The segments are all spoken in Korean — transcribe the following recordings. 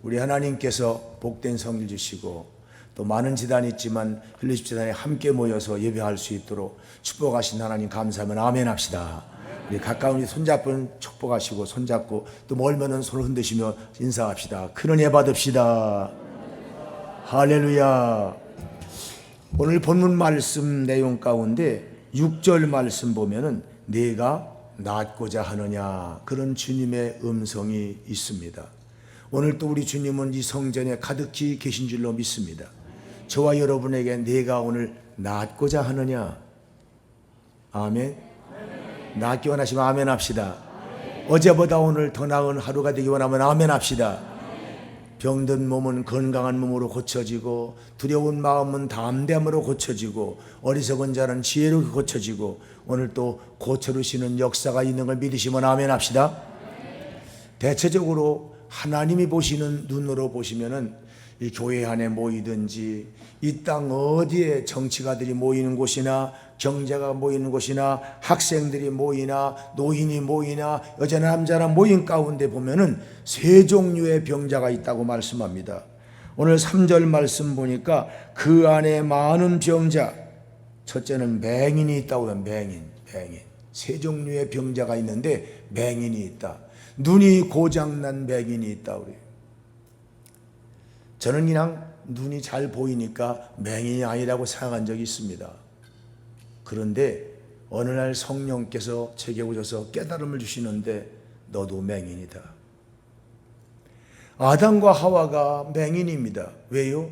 우리 하나님께서 복된 성일 주시고 또 많은 지단이 있지만 펠로십 지단에 함께 모여서 예배할 수 있도록 축복하신 하나님 감사하면 아멘 합시다. 우리 가까운 우리 손잡은 축복하시고 손잡고 또 멀면은 손을 흔드시며 인사합시다. 큰 은혜 받읍시다. 할렐루야. 오늘 본문 말씀 내용 가운데 6절 말씀 보면은 네가 낫고자 하느냐, 그런 주님의 음성이 있습니다. 오늘 또 우리 주님은 이 성전에 가득히 계신 줄로 믿습니다. 저와 여러분에게 네가 오늘 낫고자 하느냐? 아멘. 낫기 원하시면 아멘 합시다. 어제보다 오늘 더 나은 하루가 되기 원하면 아멘 합시다. 병든 몸은 건강한 몸으로 고쳐지고, 두려운 마음은 담대함으로 고쳐지고, 어리석은 자는 지혜로 고쳐지고, 오늘 또 고쳐주시는 역사가 있는 걸 믿으시면 아멘 합시다. 대체적으로 하나님이 보시는 눈으로 보시면은 이 교회 안에 모이든지 이 땅 어디에 정치가들이 모이는 곳이나 경제가 모이는 곳이나 학생들이 모이나 노인이 모이나 여자나 남자나 모인 가운데 보면은 세 종류의 병자가 있다고 말씀합니다. 오늘 3절 말씀 보니까 그 안에 많은 병자, 첫째는 맹인이 있다고 해요. 맹인. 세 종류의 병자가 있는데 맹인이 있다. 눈이 고장난 맹인이 있다 그래요. 저는 그냥 눈이 잘 보이니까 맹인이 아니라고 생각한 적이 있습니다. 그런데 어느 날 성령께서 제게 오셔서 깨달음을 주시는데 너도 맹인이다. 아담과 하와가 맹인입니다. 왜요?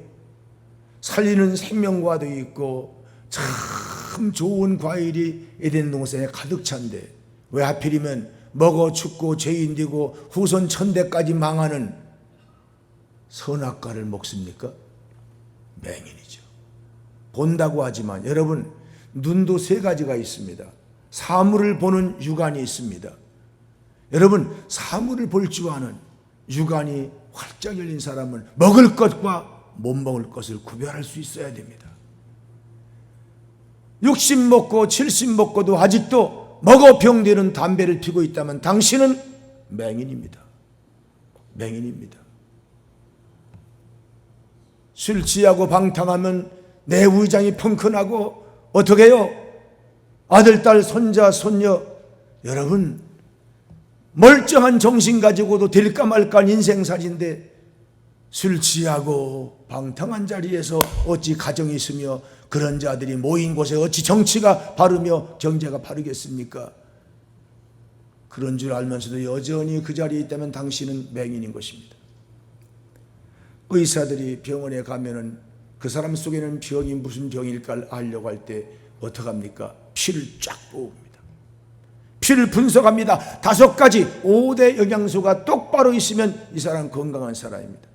살리는 생명과도 있고 참 좋은 과일이 에덴 동산에 가득 찬데 왜 하필이면 먹어 죽고 죄인 되고 후손 천대까지 망하는 선악과를 먹습니까? 맹인이죠. 본다고 하지만 여러분, 눈도 세 가지가 있습니다. 사물을 보는 육안이 있습니다. 여러분, 사물을 볼 줄 아는 육안이 활짝 열린 사람은 먹을 것과 못 먹을 것을 구별할 수 있어야 됩니다. 60 먹고 70 먹고도 아직도 먹어 병되는 담배를 피고 있다면 당신은 맹인입니다. 맹인입니다. 술 취하고 방탕하면 내 위장이 펑크나고 어떻게 해요? 아들, 딸, 손자, 손녀, 여러분 멀쩡한 정신 가지고도 될까 말까 인생살인데 술 취하고 방탕한 자리에서 어찌 가정이 있으며 그런 자들이 모인 곳에 어찌 정치가 바르며 경제가 바르겠습니까? 그런 줄 알면서도 여전히 그 자리에 있다면 당신은 맹인인 것입니다. 의사들이 병원에 가면은 그 사람 속에는 병이 무슨 병일까 알려고 할 때 어떡합니까? 피를 쫙 뽑습니다. 피를 분석합니다. 5가지 5대 영양소가 똑바로 있으면 이 사람 건강한 사람입니다.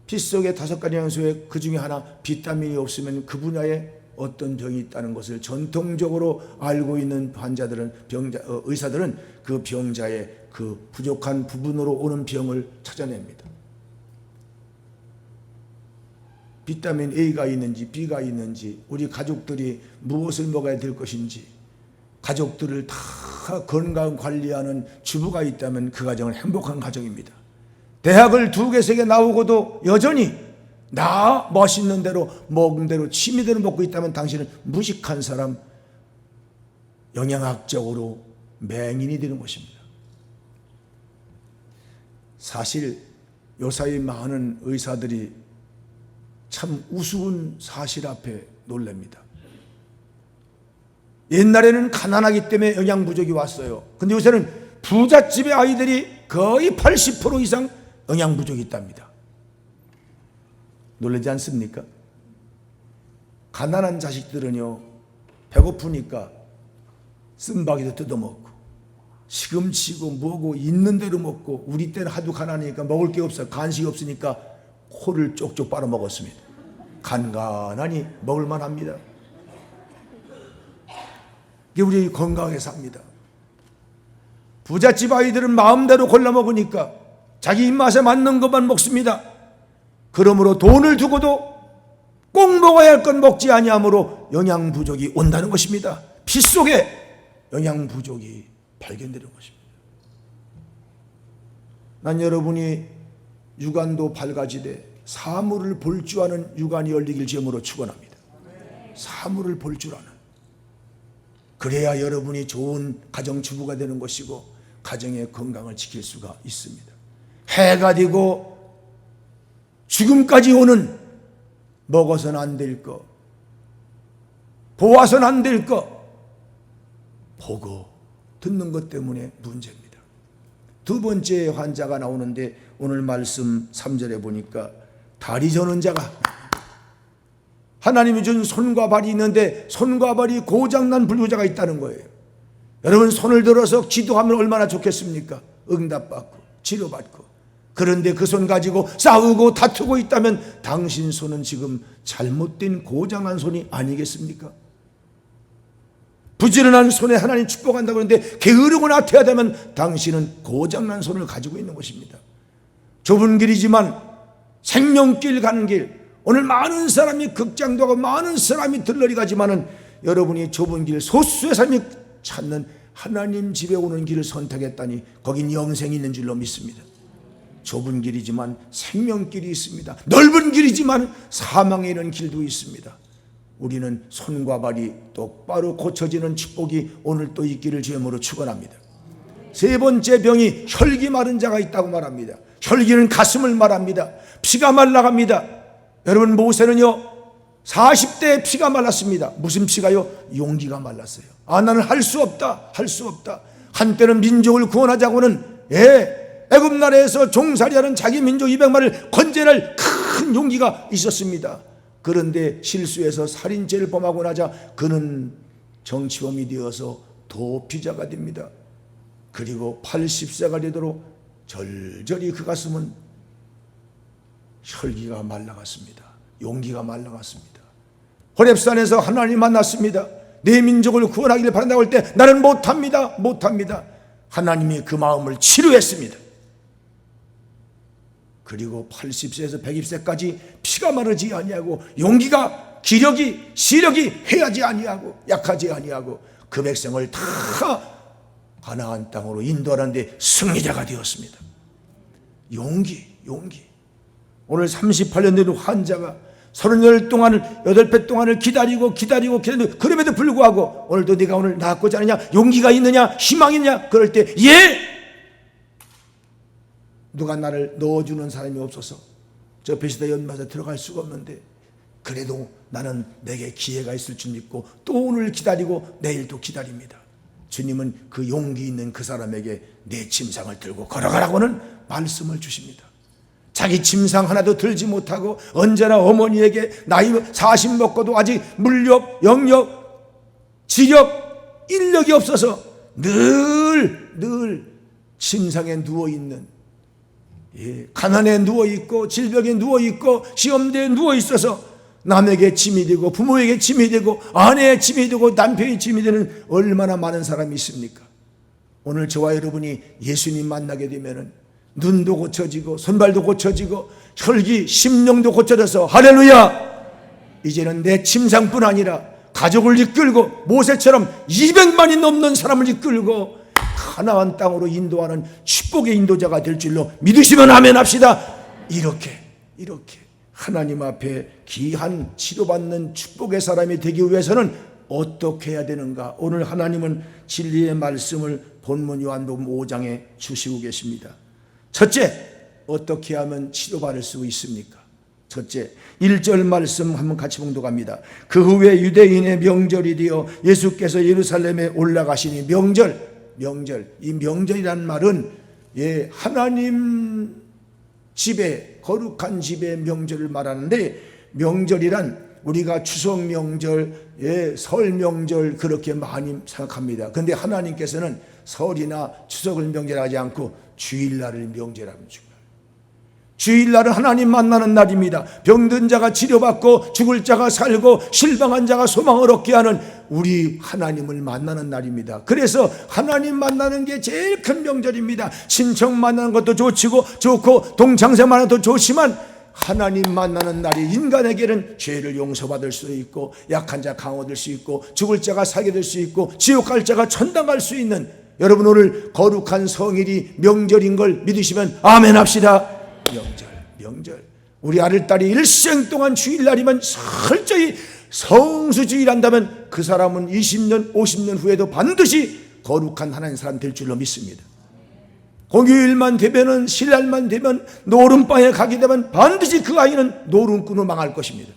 피 속에 5가지 영양소에 그 중에 하나 비타민이 없으면 그 분야에 어떤 병이 있다는 것을 전통적으로 알고 있는 환자들은 의사들은 그 병자의 그 부족한 부분으로 오는 병을 찾아냅니다. 비타민 A가 있는지 B가 있는지 우리 가족들이 무엇을 먹어야 될 것인지 가족들을 다 건강 관리하는 주부가 있다면 그 가정은 행복한 가정입니다. 대학을 2개, 3개 나오고도 여전히 나 멋있는 대로 먹은 대로 취미대로 먹고 있다면 당신은 무식한 사람, 영양학적으로 맹인이 되는 것입니다. 사실 요사이 많은 의사들이 참 우스운 사실 앞에 놀랍니다. 옛날에는 가난하기 때문에 영양 부족이 왔어요. 근데 요새는 부잣집의 아이들이 거의 80% 이상 영양 부족이 있답니다. 놀라지 않습니까? 가난한 자식들은요, 배고프니까 쓴바귀도 뜯어먹고 시금치고 뭐고 있는 대로 먹고, 우리 때는 하도 가난하니까 먹을 게 없어 간식이 없으니까 코를 쪽쪽 빨아먹었습니다. 간간하니 먹을만 합니다. 이게 우리 건강하게 삽니다. 부잣집 아이들은 마음대로 골라 먹으니까 자기 입맛에 맞는 것만 먹습니다. 그러므로 돈을 두고도 꼭 먹어야 할 건 먹지 아니하므로 영양 부족이 온다는 것입니다. 피 속에 영양 부족이 발견되는 것입니다. 난 여러분이 유관도 밝아지되 사물을 볼 줄 아는 유관이 열리길 제물로 축원합니다. 사물을 볼 줄 아는, 그래야 여러분이 좋은 가정주부가 되는 것이고 가정의 건강을 지킬 수가 있습니다. 해가 되고 죽음까지 오는 먹어서는 안 될 것, 보아서는 안 될 것, 보고 듣는 것 때문에 문제입니다. 두 번째 환자가 나오는데 오늘 말씀 3절에 보니까 다리 저는 자가, 하나님이 준 손과 발이 있는데 손과 발이 고장난 불구자가 있다는 거예요. 여러분, 손을 들어서 기도하면 얼마나 좋겠습니까? 응답받고 치료받고. 그런데 그 손 가지고 싸우고 다투고 있다면 당신 손은 지금 잘못된 고장난 손이 아니겠습니까? 부지런한 손에 하나님 축복한다고 하는데 게으르고 나태하다면 당신은 고장난 손을 가지고 있는 것입니다. 좁은 길이지만 생명길 가는 길, 오늘 많은 사람이 극장도 하고 많은 사람이 들러리 가지만은 여러분이 좁은 길, 소수의 사람이 찾는 하나님 집에 오는 길을 선택했다니 거긴 영생이 있는 줄로 믿습니다. 좁은 길이지만 생명길이 있습니다. 넓은 길이지만 사망에 이르는 길도 있습니다. 우리는 손과 발이 똑바로 고쳐지는 축복이 오늘 또 있기를 주님으로 축원합니다. 세 번째 병이 혈기 마른 자가 있다고 말합니다. 혈기는 가슴을 말합니다. 피가 말라갑니다. 여러분, 모세는요 40대에 피가 말랐습니다. 무슨 피가요? 용기가 말랐어요. 나는 할 수 없다, 할 수 없다. 한때는 민족을 구원하자고는 애굽 나라에서 종살이하는 자기 민족 200만을 건져낼 큰 용기가 있었습니다. 그런데 실수해서 살인죄를 범하고 나자 그는 정치범이 되어서 도피자가 됩니다. 그리고 80세가 되도록 절절히 그 가슴은 혈기가 말라갔습니다. 용기가 말라갔습니다. 호렙산에서 하나님 만났습니다. 내 민족을 구원하기를 바란다고 할 때 나는 못합니다, 못합니다. 하나님이 그 마음을 치료했습니다. 그리고 80세에서 120세까지 피가 마르지 아니하고 용기가, 기력이, 시력이 해하지 아니하고 약하지 아니하고 그 백성을 다 가나안 땅으로 인도하는데 승리자가 되었습니다. 용기. 오늘 38년 된 환자가 38배 동안을 기다리고 그럼에도 불구하고 오늘도 네가 오늘 낫고자 하느냐, 용기가 있느냐, 희망이 있느냐, 그럴 때 누가 나를 넣어주는 사람이 없어서 저 베시다 연못에 들어갈 수가 없는데 그래도 나는 내게 기회가 있을 줄 믿고 또 오늘 기다리고 내일도 기다립니다. 주님은 그 용기 있는 그 사람에게 내 침상을 들고 걸어가라고는 말씀을 주십니다. 자기 침상 하나도 들지 못하고 언제나 어머니에게 나이 40 먹고도 아직 물력, 영력, 지력, 인력이 없어서 늘 침상에 누워있는, 가난에 누워있고 질병에 누워있고 시험대에 누워있어서 남에게 짐이 되고 부모에게 짐이 되고 아내의 짐이 되고 남편의 짐이 되는 얼마나 많은 사람이 있습니까? 오늘 저와 여러분이 예수님 만나게 되면은 눈도 고쳐지고 손발도 고쳐지고 혈기, 심령도 고쳐져서 할렐루야! 이제는 내 침상뿐 아니라 가족을 이끌고 모세처럼 200만이 넘는 사람을 이끌고 가나안 땅으로 인도하는 축복의 인도자가 될 줄로 믿으시면 아멘 합시다. 이렇게 하나님 앞에 귀한 치료받는 축복의 사람이 되기 위해서는 어떻게 해야 되는가? 오늘 하나님은 진리의 말씀을 본문 요한복음 5장에 주시고 계십니다. 첫째, 어떻게 하면 치료받을 수 있습니까? 첫째, 1절 말씀 한번 같이 봉독합니다. 그 후에 유대인의 명절이 되어 예수께서 예루살렘에 올라가시니, 명절, 이 명절이란 말은 하나님 집에, 거룩한 집의 명절을 말하는데, 명절이란 우리가 추석 명절, 설 명절 그렇게 많이 생각합니다. 그런데 하나님께서는 설이나 추석을 명절하지 않고 주일날을 명절합니다. 주일날은 하나님 만나는 날입니다. 병든 자가 치료받고 죽을 자가 살고 실망한 자가 소망을 얻게 하는 우리 하나님을 만나는 날입니다. 그래서 하나님 만나는 게 제일 큰 명절입니다. 친척 만나는 것도 좋고 동창생 만나는 것도 좋지만 하나님 만나는 날이 인간에게는 죄를 용서받을 수 있고 약한 자 강호될 수 있고 죽을 자가 살게 될 수 있고 지옥 갈 자가 천당 갈 수 있는, 여러분 오늘 거룩한 성일이 명절인 걸 믿으시면 아멘 합시다. 명절. 명절. 우리 아들딸이 일생 동안 주일날이면 철저히 성수주의를 한다면 그 사람은 20년, 50년 후에도 반드시 거룩한 하나님 사람 될 줄로 믿습니다. 공휴일만 되면은, 신날만 되면, 노름방에 가게 되면 반드시 그 아이는 노름꾼으로 망할 것입니다.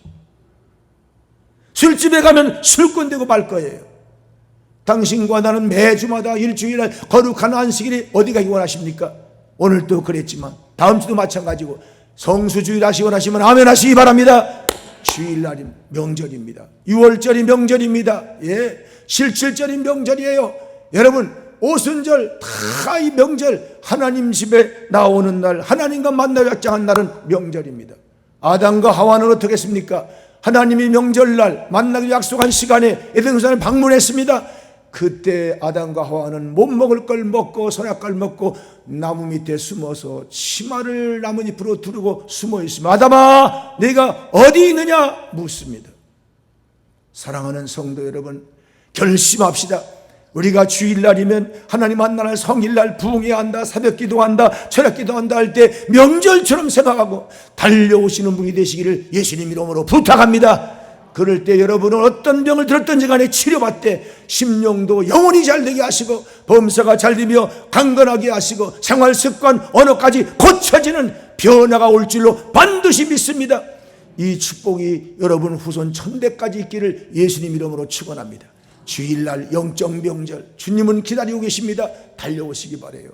술집에 가면 술꾼 되고 말 거예요. 당신과 나는 매주마다 일주일날 거룩한 안식일이 어디 가기 원하십니까? 오늘도 그랬지만 다음 주도 마찬가지고 성수주일 하시 원하시면 아멘 하시기 바랍니다. 주일날이 명절입니다. 6월절이 명절입니다. 예, 실칠절이 명절이에요. 여러분, 오순절 다 이 명절, 하나님 집에 나오는 날, 하나님과 만나 약정한 날은 명절입니다. 아담과 하와는 어떻게 했습니까? 하나님이 명절날 만나기로 약속한 시간에 에덴동산을 방문했습니다. 그때 아담과 하와는 못 먹을 걸 먹고 선악과를 먹고 나무 밑에 숨어서 치마를 나뭇잎으로 두르고 숨어 있으며 아담아 네가 어디 있느냐 묻습니다. 사랑하는 성도 여러분, 결심합시다. 우리가 주일날이면 하나님 만나는 성일날 부흥해야 한다, 새벽기도한다, 철학기도한다 할 때 명절처럼 생각하고 달려오시는 분이 되시기를 예수님 이름으로 부탁합니다. 그럴 때 여러분은 어떤 병을 들었든지 간에 치료받되 심령도 영혼이 잘되게 하시고 범사가 잘되며 강건하게 하시고 생활습관 언어까지 고쳐지는 변화가 올 줄로 반드시 믿습니다. 이 축복이 여러분 후손 천대까지 있기를 예수님 이름으로 축원합니다. 주일날 영적 명절 주님은 기다리고 계십니다. 달려오시기 바라요.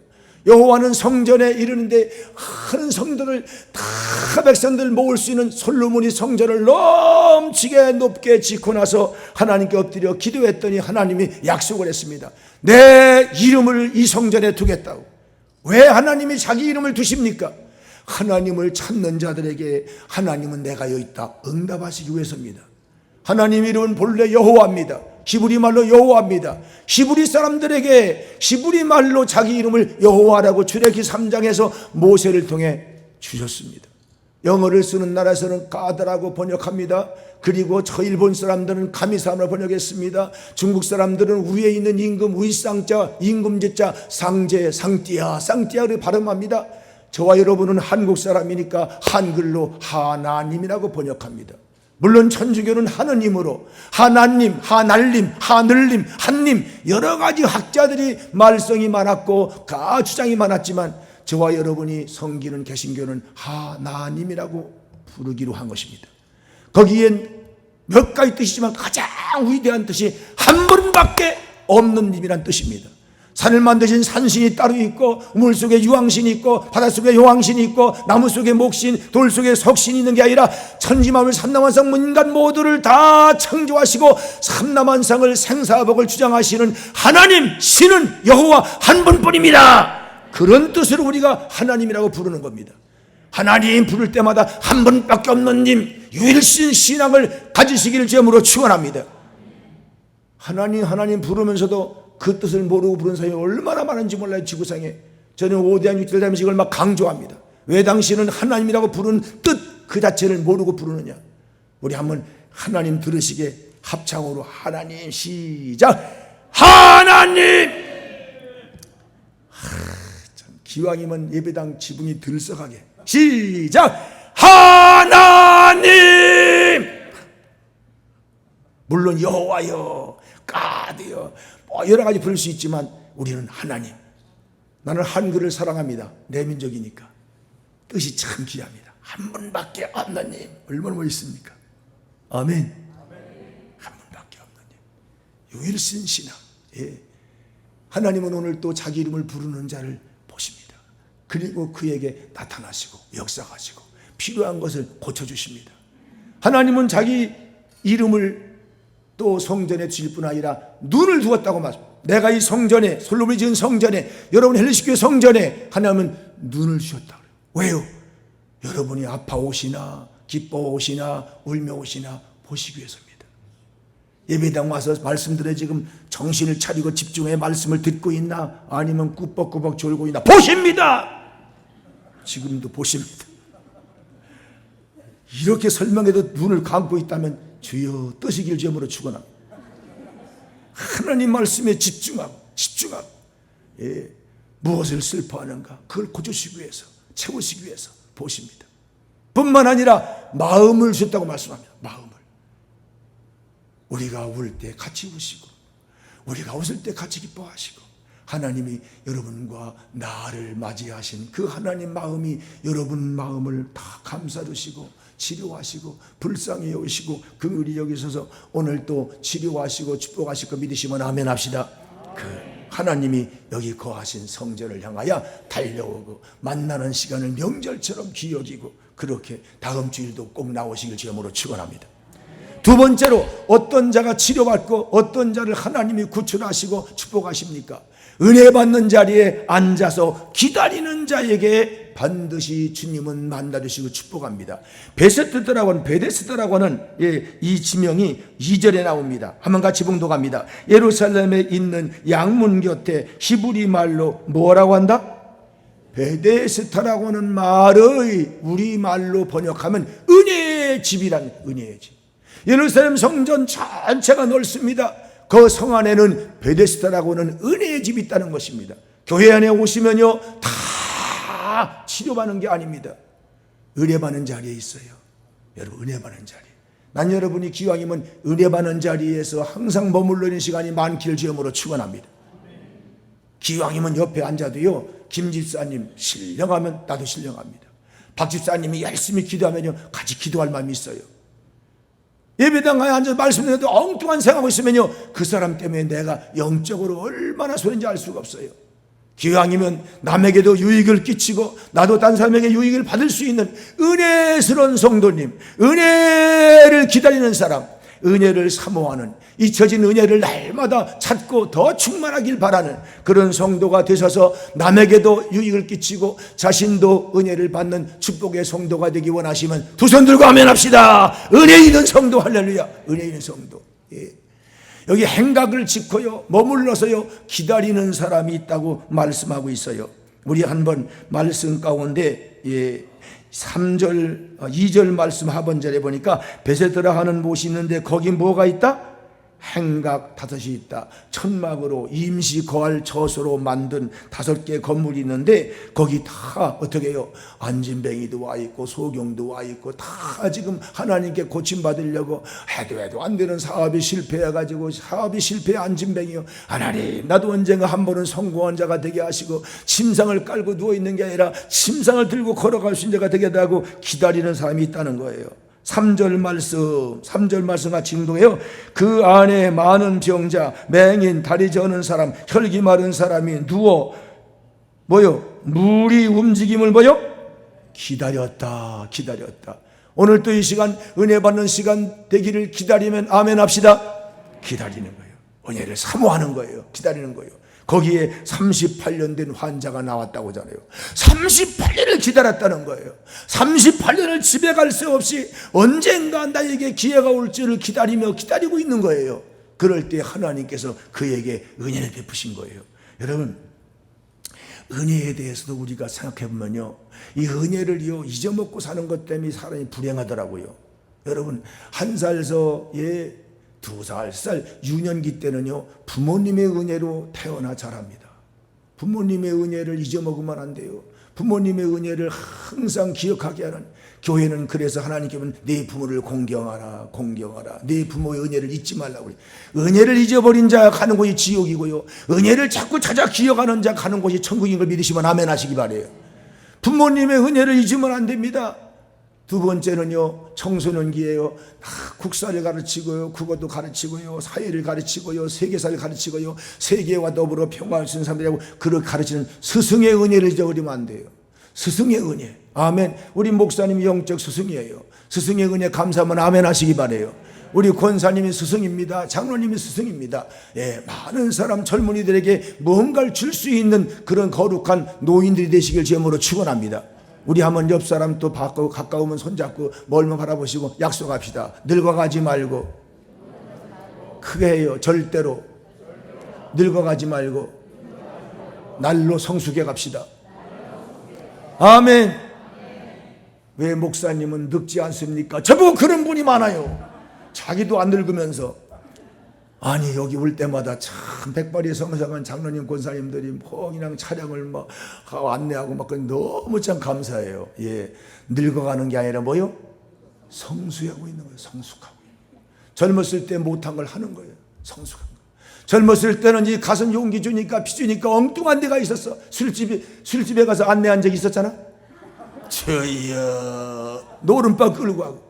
여호와는 성전에 이르는데 큰 성도들 다 백성들 모을 수 있는 솔로몬이 성전을 넘치게 높게 짓고 나서 하나님께 엎드려 기도했더니 하나님이 약속을 했습니다. 내 이름을 이 성전에 두겠다고. 왜 하나님이 자기 이름을 두십니까? 하나님을 찾는 자들에게 하나님은 내가 여기 있다 응답하시기 위해서입니다. 하나님 이름은 본래 여호와입니다. 히브리 말로 여호와입니다. 히브리 사람들에게 히브리 말로 자기 이름을 여호와라고 출애굽기 3장에서 모세를 통해 주셨습니다. 영어를 쓰는 나라에서는 가드라고 번역합니다. 그리고 저 일본 사람들은 가미사람으로 번역했습니다. 중국 사람들은 위에 있는 임금 위상자, 임금제자 상제, 상띠아를 발음합니다. 저와 여러분은 한국 사람이니까 한글로 하나님이라고 번역합니다. 물론 천주교는 하느님으로 하나님, 하날림, 하늘림, 한님 여러 가지 학자들이 말썽이 많았고 주장이 많았지만 저와 여러분이 섬기는 개신교는 하나님이라고 부르기로 한 것입니다. 거기엔 몇 가지 뜻이지만 가장 위대한 뜻이 한 분밖에 없는 님이란 뜻입니다. 산을 만드신 산신이 따로 있고 물속에 유황신이 있고 바닷속에 용왕신이 있고 나무 속에 목신, 돌 속에 석신이 있는 게 아니라 천지만물 삼라만상 인간 모두를 다 창조하시고 삼라만상을 생사복을 주장하시는 하나님, 신은 여호와 한 분뿐입니다. 그런 뜻으로 우리가 하나님이라고 부르는 겁니다. 하나님 부를 때마다 한 분밖에 없는 님, 유일신 신앙을 가지시기를 제물로 축원합니다. 하나님 부르면서도 그 뜻을 모르고 부르는 사람이 얼마나 많은지 몰라요. 지구상에. 저는 5대한 6대 담식을 막 강조합니다. 왜 당신은 하나님이라고 부르는 뜻 그 자체를 모르고 부르느냐. 우리 한번 하나님 들으시게 합창으로 하나님 시작. 하나님. 참 기왕이면 예배당 지붕이 들썩하게 시작. 하나님. 물론 여호와여, 가드여 여러 가지 부를 수 있지만 우리는 하나님. 나는 한글을 사랑합니다. 내 민족이니까. 뜻이 참 귀합니다. 한 분밖에 없는 님. 얼마나 멋있습니까? 아멘. 한 분밖에 없는 님. 유일신 신앙. 예. 하나님은 오늘 또 자기 이름을 부르는 자를 보십니다. 그리고 그에게 나타나시고 역사하시고 필요한 것을 고쳐주십니다. 하나님은 자기 이름을 또 성전에 주실 뿐 아니라 눈을 두었다고 말합니다. 내가 이 성전에, 솔로몬이 지은 성전에, 여러분 헬리시교회 성전에 하나님은 눈을 주셨다. 왜요? 여러분이 아파오시나 기뻐오시나 울며오시나 보시기 위해서입니다. 예배당 와서 말씀들에 지금 정신을 차리고 집중해 말씀을 듣고 있나 아니면 꾸벅꾸벅 졸고 있나 보십니다. 지금도 보십니다. 이렇게 설명해도 눈을 감고 있다면 주여 뜨시길 제물로 축원합니다. 하나님 말씀에 집중하고 예, 무엇을 슬퍼하는가 그걸 고치시기 위해서 채우시기 위해서 보십니다. 뿐만 아니라 마음을 주셨다고 말씀합니다. 마음을. 우리가 울 때 같이 우시고 우리가 웃을 때 같이 기뻐하시고 하나님이 여러분과 나를 맞이하신 그 하나님 마음이 여러분 마음을 다 감싸주시고 치료하시고 불쌍히 여기시고 긍휼히 여기셔서 오늘 또 치료하시고 축복하실 거 믿으시면 아멘 합시다. 그 하나님이 여기 거하신 성전을 향하여 달려오고 만나는 시간을 명절처럼 기억이고 그렇게 다음 주일도 꼭 나오시길 주님으로 축원합니다. 두 번째로 어떤 자가 치료받고 어떤 자를 하나님이 구출하시고 축복하십니까? 은혜 받는 자리에 앉아서 기다리는 자에게 반드시 주님은 만나주시고 축복합니다. 베데스다라고 하는 이 지명이 2절에 나옵니다. 한번 같이 봉독합니다. 예루살렘에 있는 양문 곁에 히브리 말로 뭐라고 한다? 베데스다라고 하는 말의 우리말로 번역하면 은혜의 집이란, 은혜의 집. 예루살렘 성전 전체가 넓습니다. 그 성 안에는 베데스다라고 하는 은혜의 집이 있다는 것입니다. 교회 안에 오시면요 다 치료받는 게 아닙니다. 은혜 받는 자리에 있어요. 여러분, 은혜 받는 자리. 난 여러분이 기왕이면 은혜 받는 자리에서 항상 머물러 있는 시간이 많기를 주님으로 축원합니다. 기왕이면 옆에 앉아도요, 김 집사님 신령하면 나도 신령합니다. 박 집사님이 열심히 기도하면요 같이 기도할 마음이 있어요. 예배당에 앉아서 말씀 듣는데 엉뚱한 생각하고 있으면요 그 사람 때문에 내가 영적으로 얼마나 손해인지 알 수가 없어요. 기왕이면 남에게도 유익을 끼치고 나도 딴 사람에게 유익을 받을 수 있는 은혜스러운 성도님, 은혜를 기다리는 사람, 은혜를 사모하는, 잊혀진 은혜를 날마다 찾고 더 충만하길 바라는 그런 성도가 되셔서 남에게도 유익을 끼치고 자신도 은혜를 받는 축복의 성도가 되기 원하시면 두 손 들고 아멘 합시다. 은혜 있는 성도, 할렐루야. 은혜 있는 성도. 예. 여기 행각을 짓고요 머물러서요 기다리는 사람이 있다고 말씀하고 있어요. 우리 한번 말씀 가운데 3절, 2절 말씀 하반절에 보니까 베세드라 하는 못이 있는데 거기 뭐가 있다? 행각 5이 있다. 천막으로 임시 거할 처소로 만든 5개 건물이 있는데 거기 다 어떻게 해요? 안진뱅이도 와 있고 소경도 와 있고 다 지금 하나님께 고침받으려고 해도 안 되는 사업이 실패해가지고 사업이 실패해 안진뱅이요. 하나님, 나도 언젠가 한 번은 성공한 자가 되게 하시고 침상을 깔고 누워있는 게 아니라 침상을 들고 걸어갈 수 있는 자가 되게 하고 기다리는 사람이 있다는 거예요. 3절 말씀 같이 응동해요. 그 안에 많은 병자, 맹인, 다리 저는 사람, 혈기 마른 사람이 누워 물이 움직임을 기다렸다. 오늘 또 이 시간 은혜 받는 시간 되기를 기다리면 아멘 합시다. 기다리는 거예요. 은혜를 사모하는 거예요. 기다리는 거예요. 거기에 38년 된 환자가 나왔다고 하잖아요. 38년을 기다렸다는 거예요. 38년을 집에 갈 새 없이 언젠가 나에게 기회가 올지를 기다리고 있는 거예요. 그럴 때 하나님께서 그에게 은혜를 베푸신 거예요. 여러분, 은혜에 대해서도 우리가 생각해 보면요, 이 은혜를요 잊어먹고 사는 것 때문에 사람이 불행하더라고요. 여러분, 1살에서 2살, 3살, 유년기 때는요 부모님의 은혜로 태어나 자랍니다. 부모님의 은혜를 잊어먹으면 안 돼요. 부모님의 은혜를 항상 기억하게 하는, 교회는 그래서 하나님께는 네 부모를 공경하라. 네 부모의 은혜를 잊지 말라고. 은혜를 잊어버린 자 가는 곳이 지옥이고요, 은혜를 자꾸 찾아 기억하는 자 가는 곳이 천국인 걸 믿으시면 아멘 하시기 바래요. 부모님의 은혜를 잊으면 안 됩니다. 두 번째는요, 청소년기에요, 국사를 가르치고요, 국어도 가르치고요, 사회를 가르치고요, 세계사를 가르치고요, 세계와 더불어 평화를 쓰는 사람들이라고 그렇게 가르치는 스승의 은혜를 잊어버리면 안 돼요. 스승의 은혜, 아멘. 우리 목사님이 영적 스승이에요. 스승의 은혜 감사하면 아멘 하시기 바래요. 우리 권사님이 스승입니다. 장로님이 스승입니다. 많은 사람 젊은이들에게 뭔가를 줄 수 있는 그런 거룩한 노인들이 되시길 주님으로 축원합니다. 우리 한번 옆 사람 또 가까우면 손잡고 멀면 바라보시고 약속합시다. 늙어가지 말고, 크게 해요, 절대로 늙어가지 말고 날로 성숙해 갑시다. 아멘. 왜 목사님은 늙지 않습니까? 저보고 그런 분이 많아요. 자기도 안 늙으면서 아니 여기 올 때마다 참 백발이 성성한 장로님 권사님들이 뭐 그냥 차량을 막 안내하고 막 너무 참 감사해요. 예, 늙어가는 게 아니라 뭐요? 성수하고 있는 거예요. 성숙하고. 젊었을 때 못한 걸 하는 거예요. 성숙한 거. 젊었을 때는 이 가슴 용기 주니까 피 주니까 엉뚱한 데가 있었어. 술집에 가서 안내한 적 있었잖아. 저희여 노름바 끌고 하고.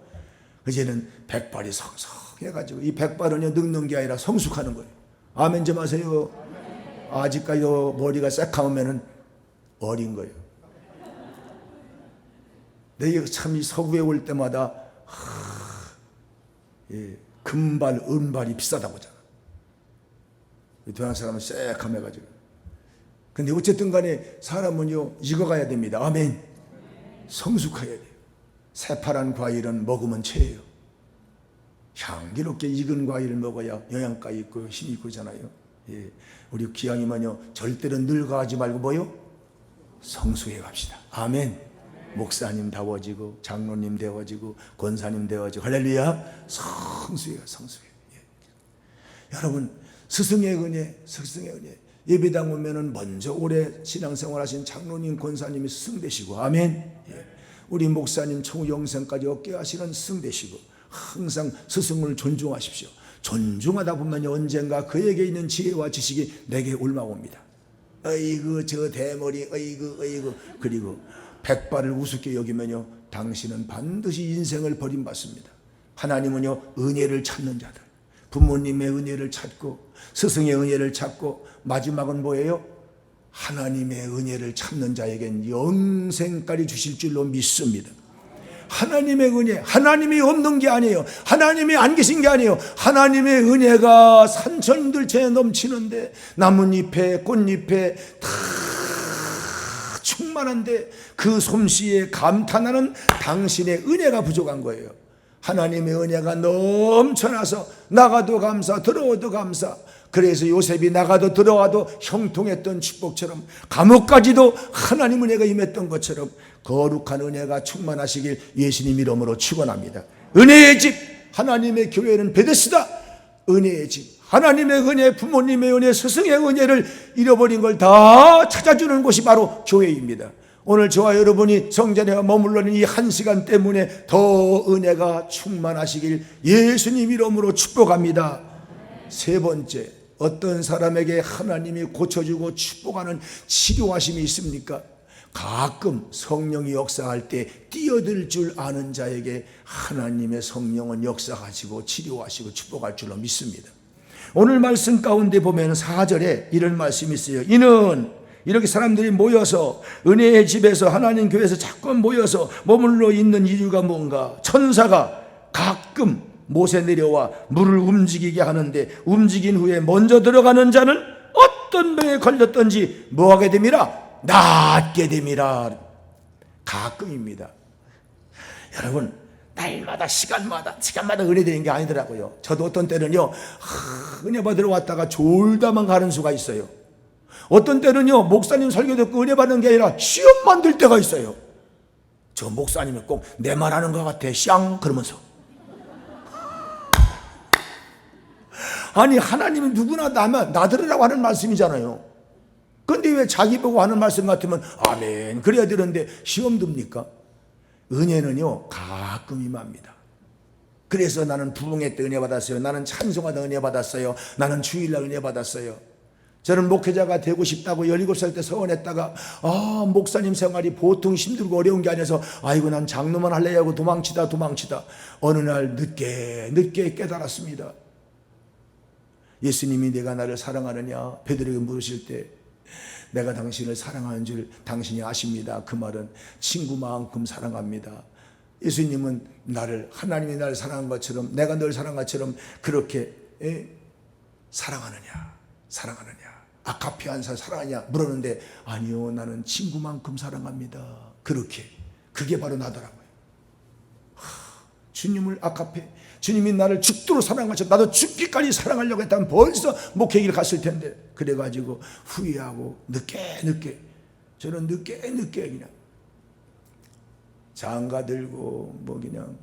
이제는 백발이 성성해가지고 이 백발은요 늙는 게 아니라 성숙하는 거예요. 아멘 좀 하세요. 아직까지도 머리가 새카우면은 어린 거예요. 내가 참 이 서구에 올 때마다 예, 금발, 은발이 비싸다고 하잖아. 동양 사람은 새카매가지고. 근데 어쨌든 간에 사람은요 익어가야 됩니다. 아멘. 성숙해야 돼요. 새파란 과일은 먹으면 체해요. 향기롭게 익은 과일을 먹어야 영양가 있고 힘이 있고 잖아요. 예, 우리 기왕이면요 절대로 늙어가지 말고 뭐요? 성숙해 갑시다. 아멘. 목사님 다워지고 장로님 되어지고 권사님 되어지고 할렐루야. 성숙해. 예. 여러분 스승의 은혜 예배당 오면은 먼저 오래 신앙생활 하신 장로님 권사님이 스승 되시고 아멘. 예. 우리 목사님 청영생까지 얻게 하시는 스승 되시고 항상 스승을 존중하십시오. 존중하다 보면 언젠가 그에게 있는 지혜와 지식이 내게 올라옵니다. 어이구 저 대머리 어이구 그리고 백발을 우습게 여기면요 당신은 반드시 인생을 버림받습니다. 하나님은요 은혜를 찾는 자들, 부모님의 은혜를 찾고 스승의 은혜를 찾고 마지막은 뭐예요? 하나님의 은혜를 찾는 자에겐 영생까지 주실 줄로 믿습니다. 하나님의 은혜, 하나님이 없는 게 아니에요. 하나님이 안 계신 게 아니에요. 하나님의 은혜가 산천들채 넘치는데 나뭇잎에 꽃잎에 다 충만한데 그 솜씨에 감탄하는 당신의 은혜가 부족한 거예요. 하나님의 은혜가 넘쳐나서 나가도 감사, 들어와도 감사. 그래서 요셉이 나가도 들어와도 형통했던 축복처럼 감옥까지도 하나님 은혜가 임했던 것처럼 거룩한 은혜가 충만하시길 예수님 이름으로 축원합니다. 은혜의 집 하나님의 교회는 베데스다. 은혜의 집 하나님의 은혜, 부모님의 은혜, 스승의 은혜를 잃어버린 걸 다 찾아주는 곳이 바로 교회입니다. 오늘 저와 여러분이 성전에 머물러 있는 이 한 시간 때문에 더 은혜가 충만하시길 예수님 이름으로 축복합니다. 세 번째, 어떤 사람에게 하나님이 고쳐주고 축복하는 치료하심이 있습니까? 가끔 성령이 역사할 때 뛰어들 줄 아는 자에게 하나님의 성령은 역사하시고 치료하시고 축복할 줄로 믿습니다. 오늘 말씀 가운데 보면 4절에 이런 말씀이 있어요. 이는 이렇게 사람들이 모여서 은혜의 집에서 하나님 교회에서 자꾸 모여서 머물러 있는 이유가 뭔가? 천사가 가끔 못에 내려와 물을 움직이게 하는데 움직인 후에 먼저 들어가는 자는 어떤 병에 걸렸던지 뭐하게 됨이라? 낫게 됨이라. 가끔입니다. 여러분 날마다 시간마다 은혜 되는 게 아니더라고요. 저도 어떤 때는요 은혜 받으러 왔다가 졸다만 가는 수가 있어요. 어떤 때는요 목사님 설교 듣고 은혜 받는 게 아니라 시험 만들 때가 있어요. 저 목사님이 꼭 내 말하는 것 같아 샹 그러면서. 아니 하나님은 누구나 나들으라고 하는 말씀이잖아요. 근데 왜 자기 보고 하는 말씀 같으면 아멘 그래야 되는데 시험 듭니까? 은혜는요 가끔 임합니다. 그래서 나는 부흥회 때 은혜 받았어요. 나는 찬송하다 은혜 받았어요. 나는 주일날 은혜 받았어요. 저는 목회자가 되고 싶다고 17살 때 서원했다가 목사님 생활이 보통 힘들고 어려운 게 아니어서 아이고 난 장로만 할래 하고 도망치다 어느 날 늦게 깨달았습니다. 예수님이 내가 나를 사랑하느냐 베드로에게 물으실 때 내가 당신을 사랑하는 줄 당신이 아십니다. 그 말은 친구만큼 사랑합니다. 예수님은 하나님이 나를 사랑한 것처럼 내가 널 사랑한 것처럼 그렇게 사랑하느냐 아카페 한 살 사랑하냐 물었는데 아니요 나는 친구만큼 사랑합니다. 그게 바로 나더라고요. 주님을 아카페 주님이 나를 죽도록 사랑한 것처럼 나도 죽기까지 사랑하려고 했다면 벌써 목회길 갔을 텐데 그래가지고 후회하고 늦게 저는 늦게 그냥 장가 들고 뭐 그냥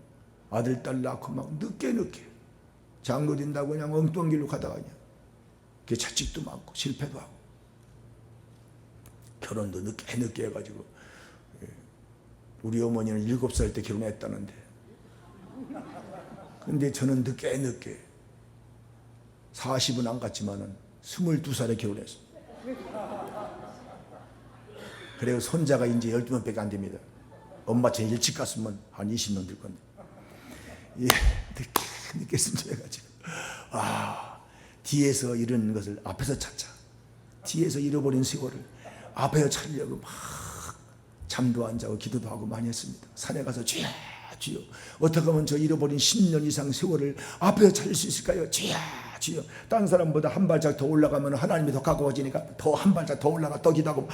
아들 딸 낳고 막 늦게 장로 된다고 그냥 엉뚱한 길로 가다가 그냥 그게 자책도 많고 실패도 하고 결혼도 늦게 해가지고 우리 어머니는 7살 때 결혼했다는데 근데 저는 늦게 40은 안 갔지만은 22살에 결혼했어요. 그래서 손자가 이제 12명밖에 안 됩니다. 엄마 제일 일찍 갔으면 한 20명 될 건데 예, 늦게 순조해가지고 뒤에서 이런 것을 앞에서 찾자. 뒤에서 잃어버린 세월을 앞에서 찾으려고 막 잠도 안 자고 기도도 하고 많이 했습니다. 산에 가서 주여 어떻게 하면 저 잃어버린 10년 이상 세월을 앞에서 찾을 수 있을까요? 주여 다른 사람보다 한 발짝 더 올라가면 하나님이 더 가까워지니까 더 한 발짝 더 올라가 또 기도하고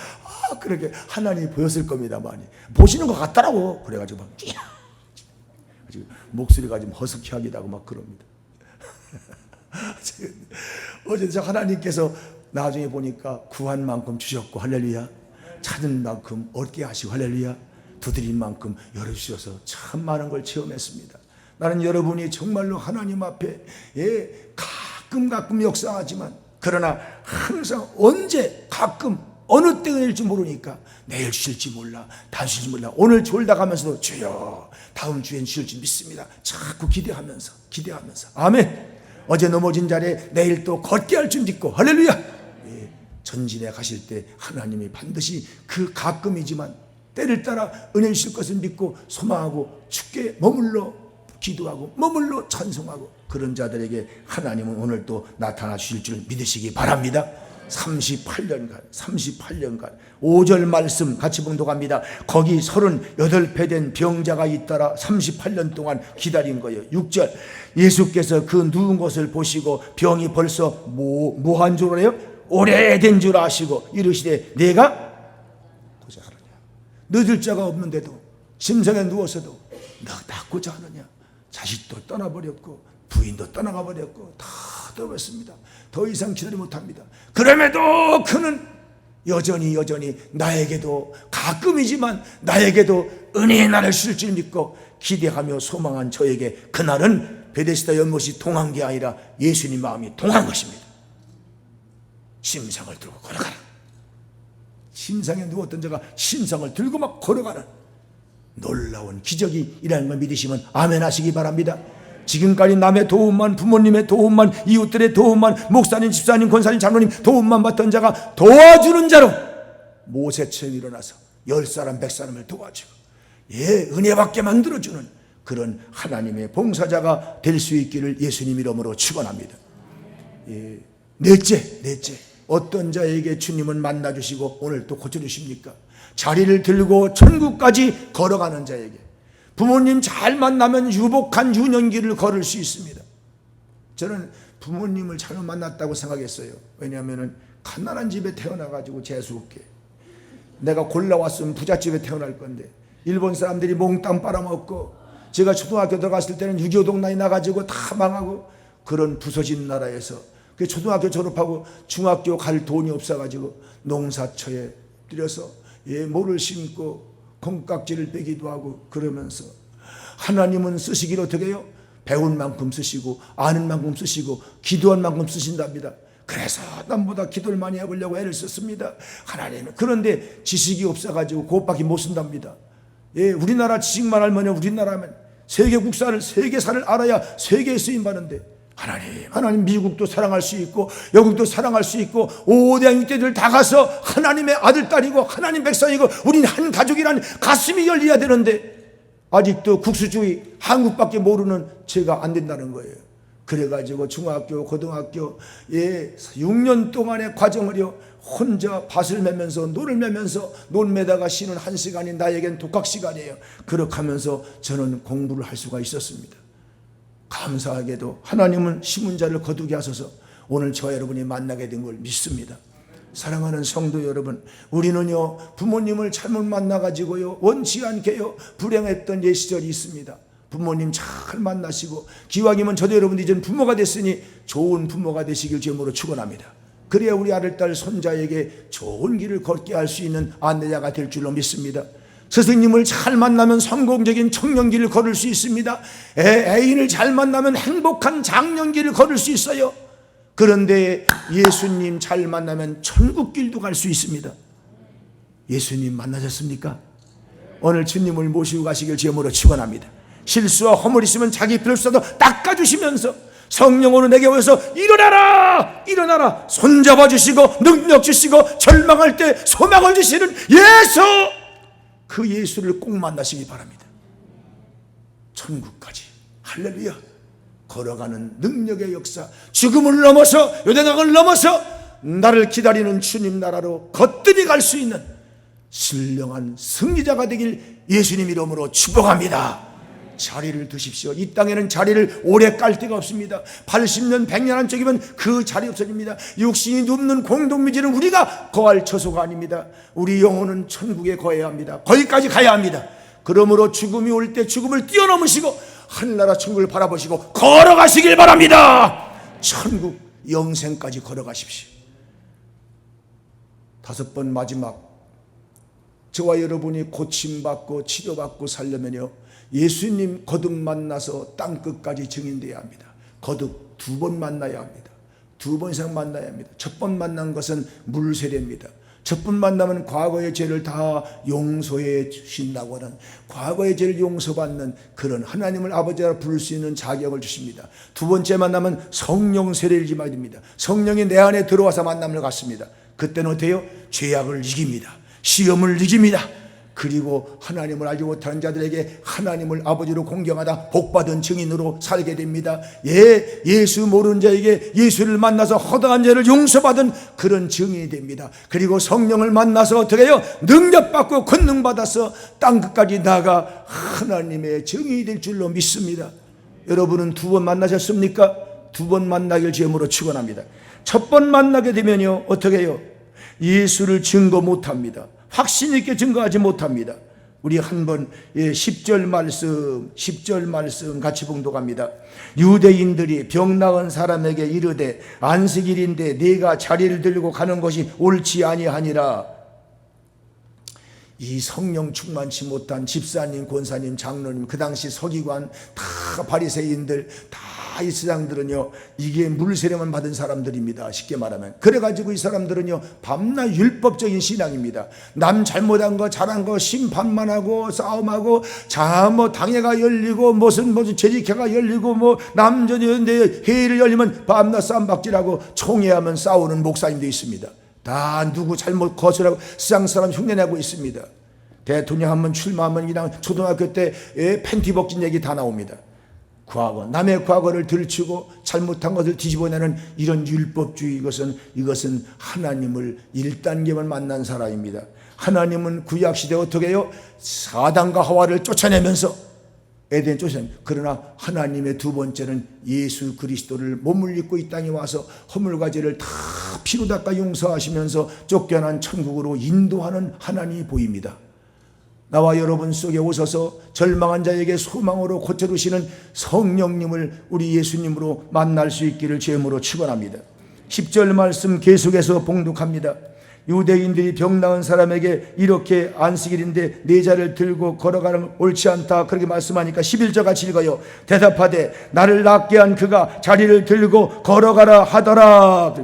그렇게 하나님이 보였을 겁니다. 많이 보시는 것 같더라고. 그래가지고 막 목소리가 좀 허스키하기도 하고 막 그럽니다. 어제 저 하나님께서 나중에 보니까 구한 만큼 주셨고 할렐루야, 찾은 만큼 얻게 하시고 할렐루야, 두드린 만큼 열어주셔서 참 많은 걸 체험했습니다. 나는 여러분이 정말로 하나님 앞에 가끔 역사하지만 그러나 항상 언제 가끔 어느 때가 될지 모르니까 내일 주실지 몰라 다음 주실지 몰라 오늘 졸다 가면서도 주여 다음 주엔 주실지 믿습니다. 자꾸 기대하면서 아멘. 어제 넘어진 자리에 내일 또 걷게 할 줄 믿고 할렐루야. 전진에 가실 때 하나님이 반드시 그 가끔이지만 때를 따라 은혜 주실 것을 믿고 소망하고 주께 머물러 기도하고 머물러 찬송하고 그런 자들에게 하나님은 오늘 또 나타나 주실 줄 믿으시기 바랍니다. 38년간 5절 말씀 같이 봉독합니다. 거기 38배 된 병자가 있더라. 38년 동안 기다린 거예요. 6절 예수께서 그 누운 것을 보시고 병이 벌써 뭐한 줄 알아요? 오래된 줄 아시고 이르시되 내가 고자하느냐. 늦을 자가 없는데도 침상에 누워서도 너 낫고자 하느냐. 자식도 떠나버렸고 부인도 떠나가 버렸고 다 떠났습니다. 더 이상 기다리 못합니다. 그럼에도 그는 여전히 나에게도 가끔이지만 나에게도 은혜의 날을 주실 줄 믿고 기대하며 소망한 저에게 그날은 베데스다 연못이 동한 게 아니라 예수님 마음이 동한 것입니다. 심상을 들고 걸어가라. 심상에 누웠던 자가 심상을 들고 막 걸어가는 놀라운 기적이 일어나는 걸 믿으시면 아멘 하시기 바랍니다. 지금까지 남의 도움만, 부모님의 도움만, 이웃들의 도움만, 목사님, 집사님, 권사님, 장로님 도움만 받던 자가 도와주는 자로 모세처럼 일어나서 10사람, 100사람을 도와주고 은혜 받게 만들어주는 그런 하나님의 봉사자가 될 수 있기를 예수님 이름으로 축원합니다. 넷째 어떤 자에게 주님은 만나주시고 오늘 또 고쳐주십니까? 자리를 들고 천국까지 걸어가는 자에게 부모님 잘 만나면 유복한 유년기를 걸을 수 있습니다. 저는 부모님을 잘못 만났다고 생각했어요. 왜냐하면 가난한 집에 태어나가지고 재수없게 내가 골라왔으면 부잣집에 태어날 건데 일본 사람들이 몽땅 빨아먹고 제가 초등학교 들어갔을 때는 6.25 동란이 나가지고 다 망하고 그런 부서진 나라에서 그 초등학교 졸업하고 중학교 갈 돈이 없어가지고 농사처에 들여서 모를 심고 콩깍지를 빼기도 하고 그러면서 하나님은 쓰시길 어떻게 해요? 배운 만큼 쓰시고 아는 만큼 쓰시고 기도한 만큼 쓰신답니다. 그래서 남보다 기도를 많이 해보려고 애를 썼습니다. 하나님은. 그런데 지식이 없어가지고 그것밖에 못 쓴답니다. 우리나라 지식만 알면 우리나라면 세계 국사를 세계사를 알아야 세계에 쓰임받는데 하나님 미국도 사랑할 수 있고 영국도 사랑할 수 있고 5대양 6대들 다 가서 하나님의 아들 딸이고 하나님 백성이고 우린 한 가족이라는 가슴이 열려야 되는데 아직도 국수주의 한국밖에 모르는 제가 안 된다는 거예요. 그래가지고 중학교 고등학교 6년 동안의 과정을요 혼자 밭을 매면서 논을 매면서 논 매다가 쉬는 1시간이 나에겐 독학 시간이에요. 그렇게 하면서 저는 공부를 할 수가 있었습니다. 감사하게도 하나님은 심은 자를 거두게 하소서 오늘 저와 여러분이 만나게 된 걸 믿습니다. 사랑하는 성도 여러분, 우리는요 부모님을 잘못 만나가지고요 원치 않게요 불행했던 옛 시절이 있습니다. 부모님 잘 만나시고 기왕이면 저도 여러분들이 이제 부모가 됐으니 좋은 부모가 되시길 주님으로 축원합니다. 그래야 우리 아들 딸 손자에게 좋은 길을 걷게 할 수 있는 안내자가 될 줄로 믿습니다. 스승님을 잘 만나면 성공적인 청년길을 걸을 수 있습니다. 애인을 잘 만나면 행복한 장년길을 걸을 수 있어요. 그런데 예수님 잘 만나면 천국길도 갈 수 있습니다. 예수님 만나셨습니까? 오늘 주님을 모시고 가시길 주님으로 축원합니다. 실수와 허물 있으면 자기 필요서도 닦아주시면서 성령으로 내게 오셔서 일어나라 일어나라 손잡아 주시고 능력 주시고 절망할 때 소망을 주시는 예수, 그 예수를 꼭 만나시기 바랍니다. 천국까지 할렐루야 걸어가는 능력의 역사, 죽음을 넘어서 요단강을 넘어서 나를 기다리는 주님 나라로 거뜬히 갈 수 있는 신령한 승리자가 되길 예수님 이름으로 축복합니다. 자리를 두십시오. 이 땅에는 자리를 오래 깔 데가 없습니다. 80년 100년 한쪽이면 그 자리 없어집니다. 육신이 눕는 공동묘지는 우리가 거할 처소가 아닙니다. 우리 영혼은 천국에 거해야 합니다. 거기까지 가야 합니다. 그러므로 죽음이 올 때 죽음을 뛰어넘으시고 하늘나라 천국을 바라보시고 걸어가시길 바랍니다. 천국 영생까지 걸어가십시오. 5번 마지막, 저와 여러분이 고침받고 치료받고 살려면요, 예수님 거듭 만나서 땅끝까지 증인되어야 합니다. 거듭 2번 만나야 합니다. 2번 이상 만나야 합니다. 첫 번 만난 것은 물세례입니다. 첫 번 만나면 과거의 죄를 다 용서해 주신다고 하는, 과거의 죄를 용서받는 그런 하나님을 아버지라 부를 수 있는 자격을 주십니다. 2번째 만나면 성령 세례를 지마야 됩니다. 성령이 내 안에 들어와서 만남을 갖습니다. 그때는 어때요? 죄악을 이깁니다. 시험을 이깁니다. 그리고 하나님을 알지 못하는 자들에게 하나님을 아버지로 공경하다 복받은 증인으로 살게 됩니다. 예수 모르는 자에게 예수를 만나서 허다한 죄를 용서받은 그런 증인이 됩니다. 그리고 성령을 만나서 어떻게 해요? 능력받고 권능받아서 땅끝까지 나아가 하나님의 증인이 될 줄로 믿습니다. 여러분은 2번 만나셨습니까? 2번 만나길 주님으로 축원합니다. 첫 번 만나게 되면요, 어떻게 해요? 예수를 증거 못합니다. 확신 있게 증거하지 못합니다. 우리 한번 10절 말씀 같이 봉독합니다. 유대인들이 병 나은 사람에게 이르되 안식일인데 네가 자리를 들고 가는 것이 옳지 아니하니라. 이 성령 충만치 못한 집사님, 권사님, 장로님, 그 당시 서기관, 다 바리새인들, 다 이 세상들은요, 이게 물세례만 받은 사람들입니다. 쉽게 말하면. 그래가지고 이 사람들은요, 밤낮 율법적인 신앙입니다. 남 잘못한 거 잘한 거 심판만 하고 싸움하고, 뭐 당회가 열리고 무슨 재직회가 열리고 뭐 남전인데 회의를 열리면 밤낮 쌈박질하고 총회하면 싸우는 목사님도 있습니다. 다 누구 잘못 거스라고 세상 사람 흉내내고 있습니다. 대통령 한번 출마하면 그냥 초등학교 때 팬티 벗긴 얘기 다 나옵니다. 과거, 남의 과거를 들추고 잘못한 것을 뒤집어내는 이런 율법주의, 이것은 하나님을 1단계만 만난 사람입니다. 하나님은 구약시대 어떻게 해요? 사단과 하와를 쫓아내면서 에덴 쫓아냅니다. 그러나 하나님의 2번째는 예수 그리스도를 몸을 입고 이 땅에 와서 허물과 죄를 다 피로 닦아 용서하시면서 쫓겨난 천국으로 인도하는 하나님이 보입니다. 나와 여러분 속에 오셔서 절망한 자에게 소망으로 고쳐주시는 성령님을 우리 예수님으로 만날 수 있기를 주님으로 축원합니다. 10절 말씀 계속해서 봉독합니다. 유대인들이 병 나은 사람에게 이렇게 안식일인데 네 자를 들고 걸어가는 옳지 않다 그렇게 말씀하니까 11절 같이 읽어요. 대답하되 나를 낫게 한 그가 자리를 들고 걸어가라 하더라.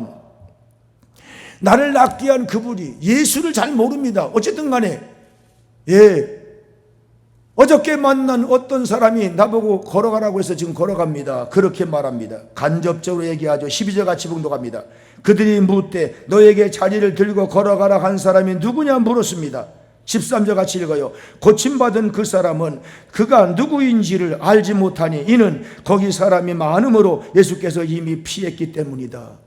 나를 낫게 한 그분이 예수를 잘 모릅니다. 어쨌든 간에 어저께 만난 어떤 사람이 나보고 걸어가라고 해서 지금 걸어갑니다. 그렇게 말합니다. 간접적으로 얘기하죠. 12절 같이 봉독합니다. 그들이 묻되 너에게 자리를 들고 걸어가라 한 사람이 누구냐 물었습니다. 13절 같이 읽어요. 고침받은 그 사람은 그가 누구인지를 알지 못하니 이는 거기 사람이 많음으로 예수께서 이미 피했기 때문이다.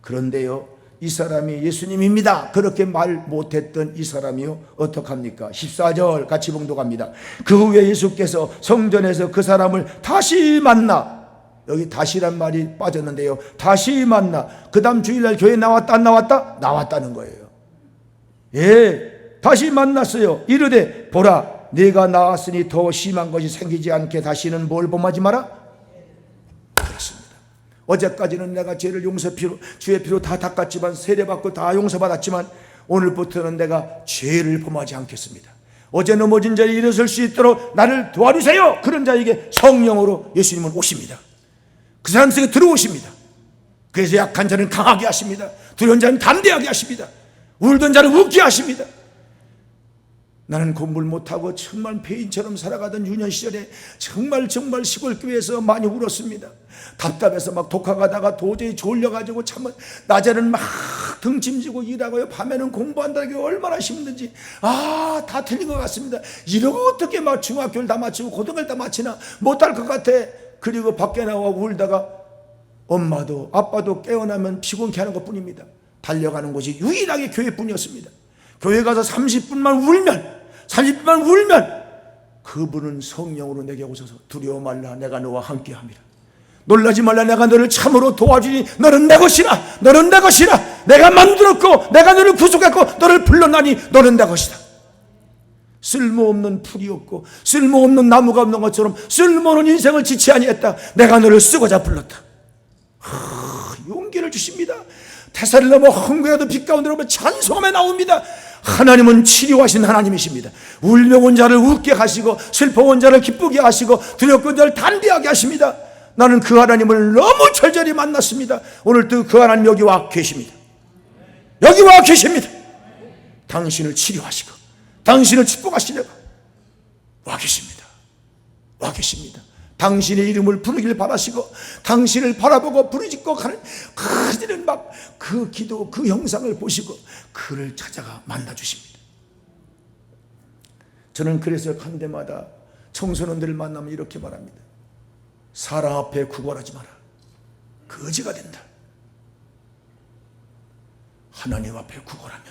그런데요, 이 사람이 예수님입니다 그렇게 말 못했던 이 사람이요, 어떡합니까? 14절 같이 봉독합니다. 그 후에 예수께서 성전에서 그 사람을 다시 만나, 여기 다시란 말이 빠졌는데요, 다시 만나, 그 다음 주일날 교회 나왔다 안 나왔다? 나왔다는 거예요. 다시 만났어요. 이르되 보라 네가 나았으니 더 심한 것이 생기지 않게 다시는 뭘 범하지 마라? 어제까지는 내가 죄를 주의 피로 다 닦았지만, 세례받고 다 용서받았지만 오늘부터는 내가 죄를 범하지 않겠습니다. 어제 넘어진 자리 일어설 수 있도록 나를 도와주세요. 그런 자에게 성령으로 예수님은 오십니다. 그 사람 속에 들어오십니다. 그래서 약한 자는 강하게 하십니다. 두려운 자는 담대하게 하십니다. 울던 자는 웃게 하십니다. 나는 공부를 못하고 정말 폐인처럼 살아가던 유년 시절에 정말 시골교회에서 많이 울었습니다. 답답해서 막 독학하다가 도저히 졸려가지고 참 낮에는 막 등짐지고 일하고요, 밤에는 공부한다는 게 얼마나 힘든지 다 틀린 것 같습니다. 이러고 어떻게 막 중학교를 다 마치고 고등학교를 다 마치나 못할 것 같아. 그리고 밖에 나와 울다가 엄마도 아빠도 깨어나면 피곤케 하는 것뿐입니다. 달려가는 곳이 유일하게 교회뿐이었습니다. 교회 가서 30분만 울면 그분은 성령으로 내게 오셔서 두려워 말라, 내가 너와 함께함이라. 놀라지 말라, 내가 너를 참으로 도와주니 너는 내 것이라. 내가 만들었고 내가 너를 구속했고 너를 불러나니 너는 내 것이다. 쓸모없는 풀이 없고 쓸모없는 나무가 없는 것처럼 쓸모없는 인생을 지치 아니했다. 내가 너를 쓰고자 불렀다. 용기를 주십니다. 태산을 넘어 헝거에도 빛 가운데로 찬송함에 나옵니다. 하나님은 치료하신 하나님이십니다. 울며 온 자를 웃게 하시고 슬퍼 온 자를 기쁘게 하시고 두렵고 온 자를 담대하게 하십니다. 나는 그 하나님을 너무 절절히 만났습니다. 오늘도 그 하나님 여기 와 계십니다. 여기 와 계십니다. 당신을 치료하시고 당신을 축복하시려고 와 계십니다. 와 계십니다. 당신의 이름을 부르길 바라시고 당신을 바라보고 부르짖고 가는 그들은 막 그 기도 그 형상을 보시고 그를 찾아가 만나주십니다. 저는 그래서 간 데마다 청소년들을 만나면 이렇게 말합니다. 사랑 앞에 구걸하지 마라. 거지가 된다. 하나님 앞에 구걸하면,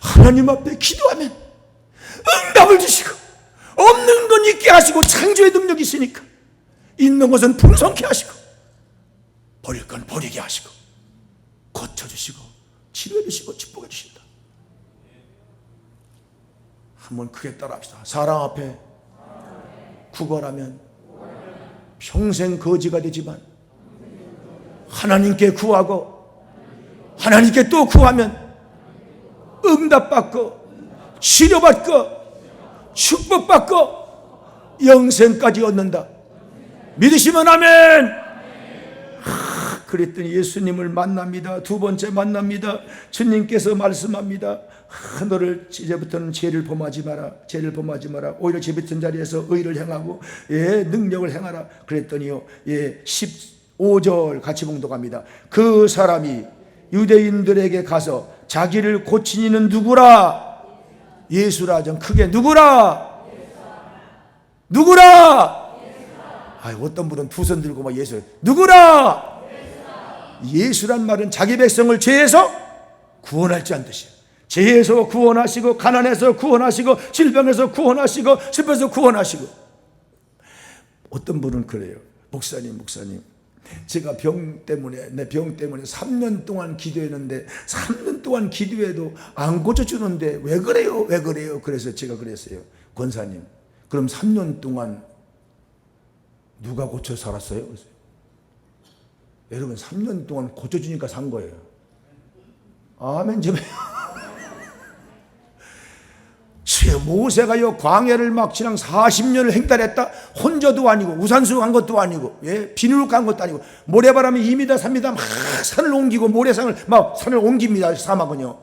하나님 앞에 기도하면 응답을 주시고 없는 건 있게 하시고 창조의 능력이 있으니까 있는 것은 풍성케 하시고 버릴 건 버리게 하시고 고쳐주시고 치료해주시고 축복해주신다. 한번 크게 따라합시다. 사랑 앞에 구걸하면 평생 거지가 되지만 하나님께 구하고 하나님께 또 구하면 응답받고 치료받고 축복받고 영생까지 얻는다. 믿으시면 아멘. 그랬더니 예수님을 만납니다. 두 번째 만납니다. 주님께서 말씀합니다. 너를 이제부터는 죄를 범하지 마라. 오히려 죄 뱉은 자리에서 의를 행하고 능력을 행하라. 그랬더니요 15절 같이 봉독합니다. 그 사람이 유대인들에게 가서 자기를 고친 이는 누구라? 예수라. 좀 크게 누구라? 어떤 분은 두 손 들고 막 예수 누구라? 예수란 말은 자기 백성을 죄에서 구원할 줄 아는 뜻이에요. 죄에서 구원하시고 가난에서 구원하시고 질병에서 구원하시고 슬픔에서 구원하시고. 어떤 분은 그래요. 목사님 제가 내 병 때문에 3년 동안 기도했는데 3년 동안 기도해도 안 고쳐주는데 왜 그래요? 그래서 제가 그랬어요. 권사님, 그럼 3년 동안 누가 고쳐 살았어요? 여러분 3년 동안 고쳐주니까 산 거예요. 아멘 좀 해요. 모세가요 광야를 막 지난 40년을 행달했다. 혼자도 아니고 우산수 간 것도 아니고 비누를 간 것도 아니고 모래바람이 2m 3m 막 산을 옮기고 모래상을 막 산을 옮깁니다. 사막은요.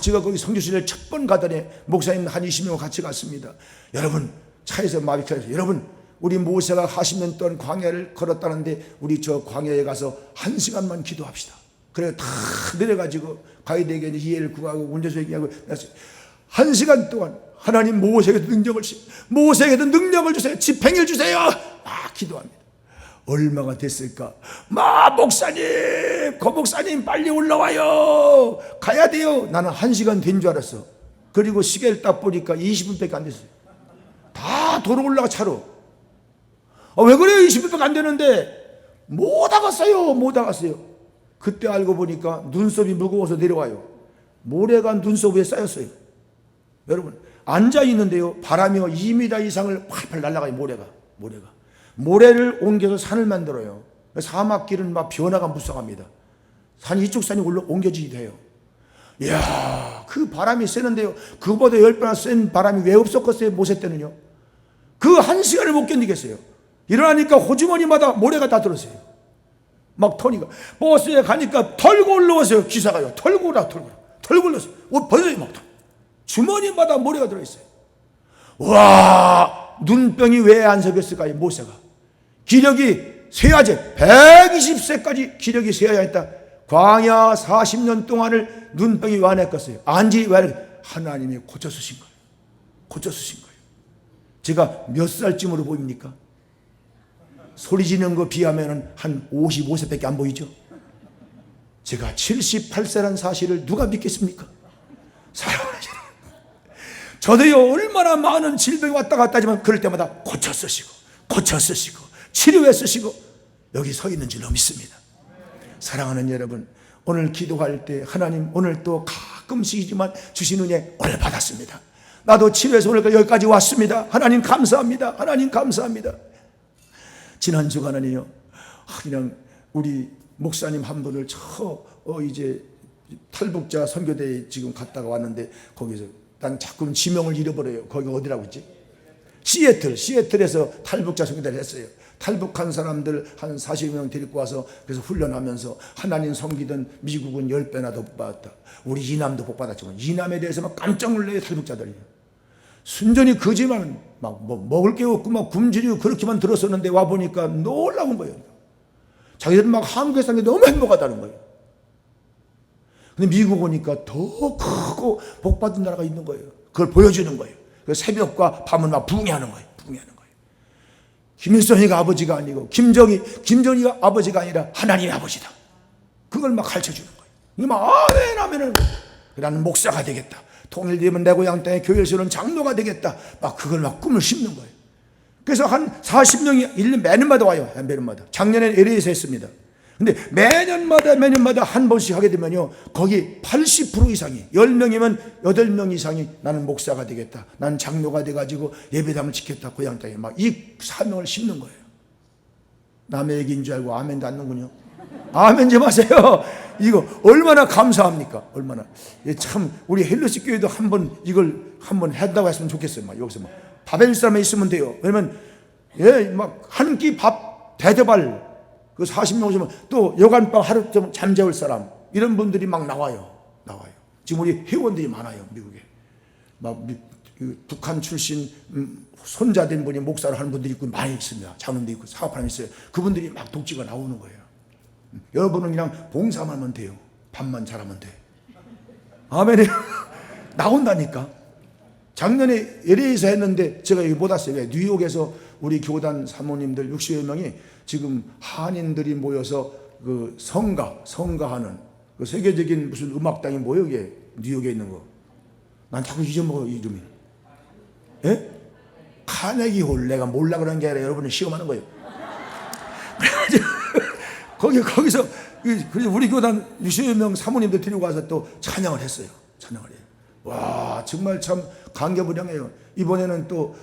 제가 거기 성교실에 첫 번 가더니 목사님 한 20명 같이 갔습니다. 여러분 차에서 마비켜서 여러분 우리 모세가 40년 동안 광야를 걸었다는데 우리 저 광야에 가서 1시간만 기도합시다. 그래 다 내려가지고 가이드에게 이해를 구하고 운전수 얘기하고 1시간 동안 하나님 모세에게도 능력을 주세요. 집행일 주세요. 막 기도합니다. 얼마가 됐을까? 목사님, 고목사님 빨리 올라와요. 가야 돼요. 나는 1시간 된 줄 알았어. 그리고 시계를 딱 보니까 20분밖에 안 됐어요. 다 도로 올라가 차로. 왜 그래요? 20분밖에 안 되는데 못 와갔어요. 그때 알고 보니까 눈썹이 무거워서 내려와요. 모래가 눈썹 위에 쌓였어요. 여러분 앉아 있는데요 바람이 2m 이상을 활활 날아가요. 모래를 옮겨서 산을 만들어요. 사막길은 막 변화가 무성합니다. 이쪽 산이 옮겨지기도 해요. 이야, 그 바람이 세는데요. 그보다 10배나 센 바람이 왜 없었겠어요? 모세 때는요. 그 한 시간을 못 견디겠어요. 일어나니까 호주머니마다 모래가 다 들었어요. 막 터니까. 버스에 가니까 털고 올라왔어요. 기사가요. 털고 올라왔어요. 옷 벗어요. 막 주머니마다 모래가 들어있어요. 와, 눈병이 왜 안 생겼을까요? 모세가. 기력이 쇠야제 120세까지 기력이 쇠야 했다. 광야 40년 동안을 눈병이 완했겠어요. 안지 왜 하나님이 고쳐 쓰신 거예요. 고쳐 쓰신 거예요. 제가 몇 살쯤으로 보입니까? 소리 지르는 거 비하면 한 55세밖에 안 보이죠? 제가 78세라는 사실을 누가 믿겠습니까? 사랑하는 여러분, 저도요 얼마나 많은 질병이 왔다 갔다 하지만 그럴 때마다 고쳐 쓰시고 치료해 쓰시고 여기 서 있는 줄로 믿습니다. 사랑하는 여러분, 오늘 기도할 때 하나님 오늘 또 가끔씩이지만 주신 은혜 오늘 받았습니다. 나도 치료해서 오늘 여기까지 왔습니다. 하나님 감사합니다. 하나님 감사합니다. 지난 주간에요, 그냥 우리 목사님 한 분을 이제 탈북자 선교대에 지금 갔다가 왔는데 거기서 난 자꾸 지명을 잃어버려요. 거기가 어디라고 했지? 시애틀에서 탈북자 선교대를 했어요. 탈북한 사람들 한 40명 데리고 와서 그래서 훈련하면서 하나님 섬기던 미국은 10배나 더 복받았다. 우리 이남도 복받았지만 이남에 대해서 막 깜짝 놀래요. 탈북자들이 순전히 거지만 막 먹을 게 없고 막 굶주리고 그렇게만 들었었는데 와보니까 놀라운 거예요. 자기들은 막 한국에 사는 게 너무 행복하다는 거예요. 근데 미국 오니까 더 크고 복받은 나라가 있는 거예요. 그걸 보여주는 거예요. 새벽과 밤은 막 부흥하는 거예요. 김일성이가 아버지가 아니고 김정희가 아버지가 아니라 하나님의 아버지다. 그걸 막 가르쳐주는 거예요. 이게 막 아멘 나는 목사가 되겠다. 통일되면 내 고향 땅에 교회를 세우는 장로가 되겠다. 막 그걸 막 꿈을 심는 거예요. 그래서 한 40명이 1년 매년마다 와요. 매년마다. 작년에 LA에서 했습니다. 근데 매년마다 한 번씩 하게 되면요, 거기 80% 이상이, 10명이면 8명 이상이 나는 목사가 되겠다, 나는 장로가 돼가지고 예배당을 지켰다, 고향 땅에 막 이 사명을 심는 거예요. 남의 얘기인 줄 알고 아멘도 안 넣는군요. 아멘 좀 하세요. 이거 얼마나 감사합니까? 얼마나. 참 우리 헬로시 교회도 이걸 한번 한다고 했으면 좋겠어요. 막 여기서 막 바벨 사람에 있으면 돼요. 왜냐면 막 한 끼 밥 대접할 그 40명 오시면 또 여간방 하루 좀 잠재울 사람, 이런 분들이 막 나와요. 지금 우리 회원들이 많아요. 미국에 막 북한 출신 손자 된 분이 목사를 하는 분들이 있고 많이 있습니다. 자문도 있고 사업하는 있어요. 그분들이 막 독지가 나오는 거예요. 여러분은 그냥 봉사만 하면 돼요. 밥만 잘하면 돼. 아멘. 나온다니까. 작년에 LA에서 했는데 제가 여기 못 왔어요. 왜? 뉴욕에서 우리 교단 사모님들 60여 명이 지금 한인들이 모여서 그 성가하는 그 세계적인 무슨 음악당이 뭐예요? 이게 뉴욕에 있는 거. 난 자꾸 잊어먹어 이름이. 예? 카네기 홀. 내가 몰라 그런 게 아니라 여러분을 시험하는 거예요. 거기서 우리 교단 60여 명 사모님들 데리고 와서 또 찬양을 했어요. 찬양을 해요. 와, 정말 참 감개무량해요. 이번에는 또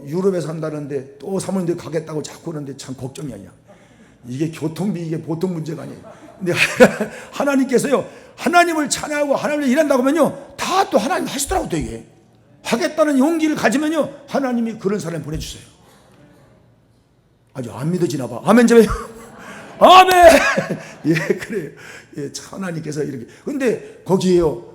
유럽에 산다는데 또 사모님들 가겠다고 자꾸 그러는데 참 걱정이 아니야. 이게 교통비 이게 보통 문제가 아니에요. 근데 하나님께서요, 하나님을 찬양하고 하나님을 일한다고 하면요, 다 또 하나님 하시더라고. 되게 하겠다는 용기를 가지면요, 하나님이 그런 사람 보내주세요. 아주 안 믿어지나 봐. 아멘 좀 해요. 아멘. 예, 그래요. 예, 하나님께서 이렇게. 근데 거기에요,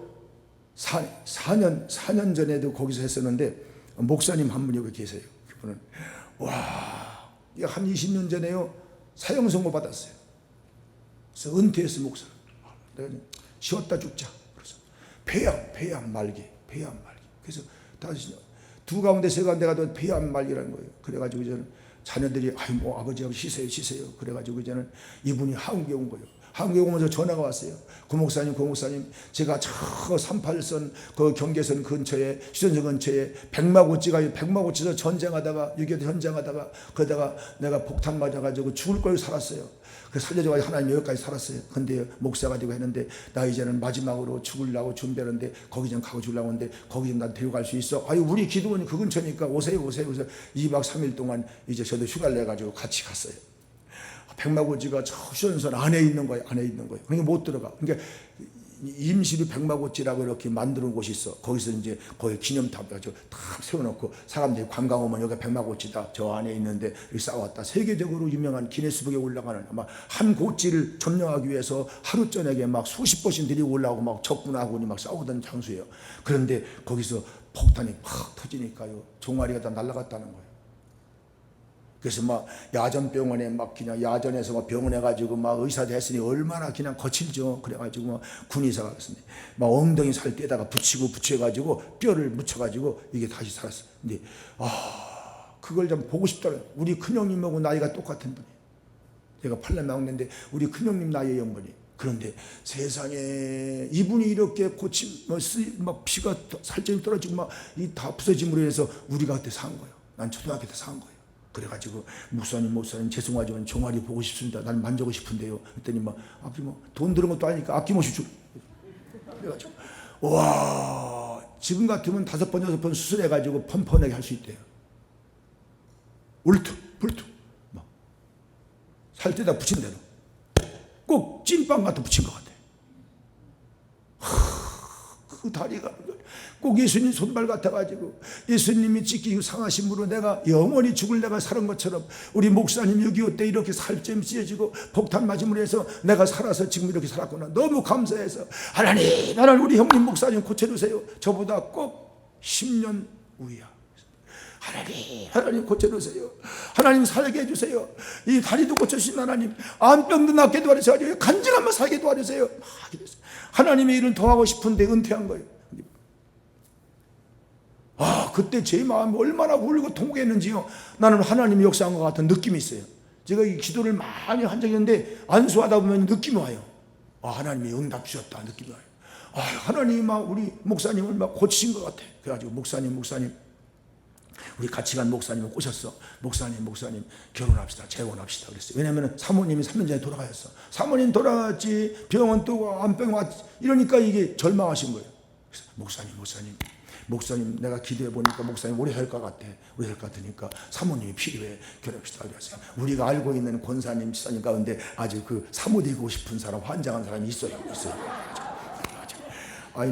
4년 전에도 거기서 했었는데 목사님 한 분이 여기 계세요. 그분은 한 20년 전에요, 사형 선고 받았어요. 그래서 은퇴했어. 목사. 내가 쉬었다 죽자. 그래서 폐암 말기. 그래서 다시 두 가운데 세 가운데가 더 폐암 말기라는 거예요. 그래가지고 저는 자녀들이 아버지하고 쉬세요. 그래가지고 저는 이분이 한국에 온 거예요. 한국에 오면서 전화가 왔어요. 고 목사님, 제가 저 38선 그 경계선 근처에, 휴전선 근처에 백마고치에서 전쟁하다가, 6.25 전쟁하다가, 그러다가 내가 폭탄 맞아가지고 죽을 걸 살았어요. 그래서 살려줘가지고 하나님 여기까지 살았어요. 근데 목사가 되고 했는데 나 이제는 마지막으로 죽으려고 준비하는데 거기 좀 가고 죽으려고 하는데 거기 좀 나 데려갈 수 있어? 우리 기도원이 그 근처니까 오세요. 그래서 2박 3일 동안 이제 저도 휴가를 내가지고 같이 갔어요. 백마고지가 저 휴전선 안에 있는 거예요. 그러니까 못 들어가. 그러니까 임시로 백마고치라고 이렇게 만드는 곳이 있어. 거기서 이제 거기 기념탑 가지고 다 세워놓고 사람들이 관광 오면 여기 백마고치다 저 안에 있는데 이렇게 쌓아왔다. 세계적으로 유명한 기네스북에 올라가는 막 한 고치를 점령하기 위해서 하루 저녁에 막 수십 번씩 데리고 올라오고 막 적군하고 막 싸우던 장소예요. 그런데 거기서 폭탄이 팍 터지니까요 종아리가 다 날아갔다는 거예요. 그래서 막 야전병원에 막 그냥 야전에서 막 병원에 가지고 막 의사도 했으니 얼마나 그냥 거칠죠. 그래가지고 막 군의사가 그랬는데 막 엉덩이 살 떼다가 붙여가지고 뼈를 묻혀가지고 이게 다시 살았어. 근데 그걸 좀 보고 싶더라고요. 우리 큰형님하고 나이가 똑같은 분이. 제가 8년 막내인데 우리 큰형님 나이의 형분이. 그런데 세상에 이분이 이렇게 막 피가 살점이 떨어지고 막 이 다 부서짐으로 해서 우리가 그때 산 거예요. 난 초등학교 때 산 거예요. 그래가지고 목사님 죄송하지만 종아리 보고 싶습니다. 난 만지고 싶은데요. 그랬더니 막 돈 들은 것도 아니니까 아낌없이 줘. 그래가지고 와 지금 같으면 5번 6번 수술해가지고 펀펀하게 할 수 있대요. 울퉁불퉁 막 살때다 붙인 대로 꼭 찐빵 같은 붙인 것 같아. 그 다리가 꼭 예수님 손발 같아가지고 예수님이 찢기고 상하심으로 내가 영원히 죽을 내가 살은 것처럼 우리 목사님 6.25 때 이렇게 살점 찢어지고 폭탄 맞음으로 해서 내가 살아서 지금 이렇게 살았구나. 너무 감사해서 하나님 우리 형님 목사님 고쳐주세요. 저보다 꼭 10년 우위야. 하나님 고쳐주세요. 하나님 살게 해주세요. 이 다리도 고쳐주신 하나님 암병도 낫게 도와주세요. 간증한번 살게 도와주세요. 하나님의 일을 더 하고 싶은데 은퇴한 거예요. 그때 제 마음이 얼마나 울고 통곡했는지요. 나는 하나님이 역사한 것 같은 느낌이 있어요. 제가 이 기도를 많이 한 적이 있는데 안수하다 보면 느낌이 와요. 하나님이 응답 주셨다 느낌이 와요. 하나님이 막 우리 목사님을 막 고치신 것 같아. 그래가지고 목사님 우리 같이 간 목사님을 꼬셨어. 목사님 결혼합시다. 재혼합시다 그랬어요. 왜냐하면 사모님이 3년 전에 돌아가셨어. 사모님 돌아갔지 병원 또 암병 왔지 이러니까 이게 절망하신 거예요. 그래서 목사님 내가 기도해 보니까 목사님 오래 할 것 같으니까 사모님이 필요해. 결혼합시다 그랬어요. 우리가 알고 있는 권사님 지사님 가운데 아주 그 사모 되고 싶은 사람 환장한 사람이 있어요.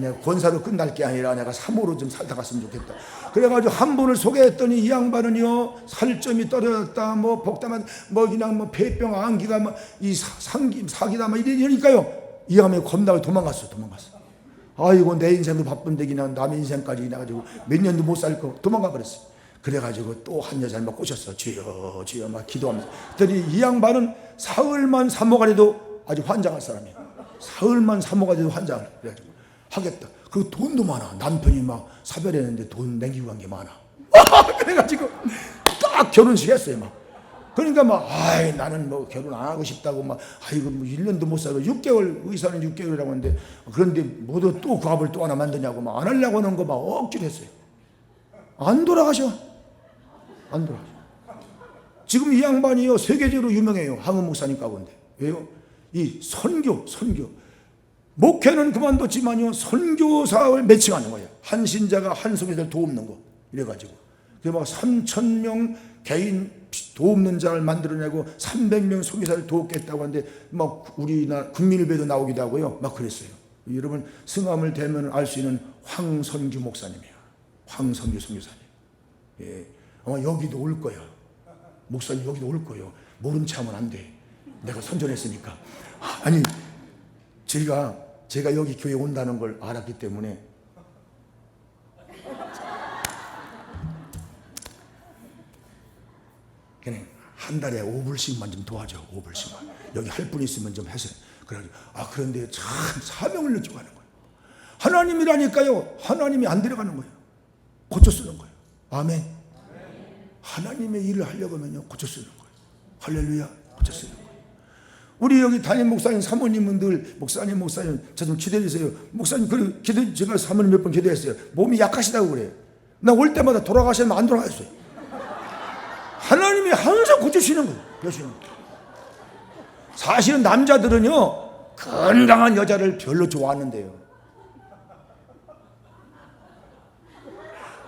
내가 권사로 끝날 게 아니라 내가 사모로 좀 살다 갔으면 좋겠다. 그래가지고 한 분을 소개했더니 이 양반은요 살점이 떨어졌다 복담한 그냥 폐병 안기가 이 사기다 이러니까요 이 양반이 겁나게 도망갔어. 아이고 내 인생도 바쁜데 그냥 남의 인생까지 그냥 가지고 몇 년도 못 살 거 도망가 버렸어. 그래가지고 또 한 여자를 막 꼬셨어. 주여 막 기도하면서. 그랬더니 이 양반은 사흘만 사모가 돼도 아주 환장할 사람이야. 사흘만 사모가 돼도 환장을 그래가지고 하겠다. 그리고 돈도 많아. 남편이 막 사별했는데 돈 남기고 간 게 많아. 그래가지고 딱 결혼식 했어요. 그러니까 나는 결혼 안 하고 싶다고 1년도 못 살고 6개월 의사는 6개월이라고 하는데 그런데 모두 또 그 압을 또 하나 만드냐고 안 하려고 하는 거 억지로 했어요. 안 돌아가셔. 지금 이 양반이요 세계적으로 유명해요. 항은 목사님 가운데. 왜요? 이 선교 목회는 그만뒀지만요 선교 사업을 매칭하는 거예요. 한 신자가 한 성회를 도움는 거 이래가지고 3,000명 개인 도움는 자를 만들어내고 300명 성교사를 도우겠다고 하는데 우리나라 국민일보에도 나오기도 하고요 그랬어요. 여러분 성함을 대면 알 수 있는 황선규 목사님이에요. 황선규 선교사님. 아마 여기도 올 거야. 목사님 여기도 올 거예요. 모른 체 하면 안 돼. 내가 선전했으니까. 제가 여기 교회 온다는 걸 알았기 때문에 그냥 한 달에 5불씩만 좀 도와줘. 5불씩만. 여기 할 분 있으면 좀 해서. 그래가지고 그런데 참 사명을 느끼고 하는 거예요. 하나님이라니까요. 하나님이 안 들어가는 거예요. 고쳐 쓰는 거예요. 아멘. 하나님의 일을 하려고 하면요 고쳐 쓰는 거예요. 할렐루야. 고쳐 쓰는 거예요. 우리 여기 담임 목사님 사모님들 목사님 저 좀 기도해 주세요. 목사님 제가 사모님 몇 번 기도했어요. 몸이 약하시다고 그래요. 나 올 때마다 돌아가시면 안 돌아가셨어요. 하나님이 항상 고쳐주시는 거예요. 사실은 남자들은요 건강한 여자를 별로 좋아하는데요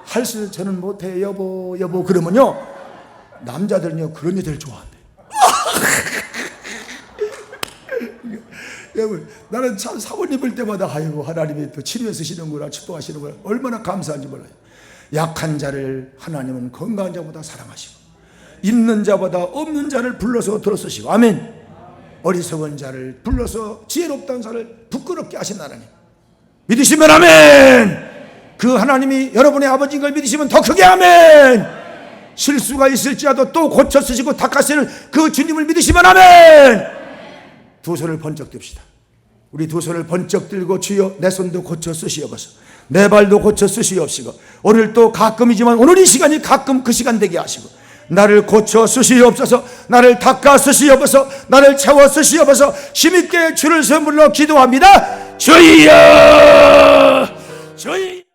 할수 저는 못해 여보 그러면요 남자들은요 그런 여자를 좋아한대. 나는 참 사모님 입을 때마다 아이고 하나님이 또 치료해 주시는구나, 축복하시는구나, 얼마나 감사한지 몰라요. 약한 자를 하나님은 건강한 자보다 사랑하시고 있는 자보다 없는 자를 불러서 들어쓰시고, 아멘. 어리석은 자를 불러서 지혜롭다는 자를 부끄럽게 하신 하나님 믿으시면 아멘. 그 하나님이 여러분의 아버지인 걸 믿으시면 더 크게 아멘. 실수가 있을지라도 또 고쳐 쓰시고 닦아쓰는 그 주님을 믿으시면 아멘. 두 손을 번쩍 듭시다. 우리 두 손을 번쩍 들고 주여 내 손도 고쳐 쓰시옵소서, 내 발도 고쳐 쓰시옵시고, 오늘 또 가끔이지만 오늘 이 시간이 가끔 그 시간 되게 하시고, 나를 고쳐 쓰시옵소서, 나를 닦아 쓰시옵소서, 나를 채워 쓰시옵소서. 힘있게 주를 선물로 기도합니다. 주여, 주여.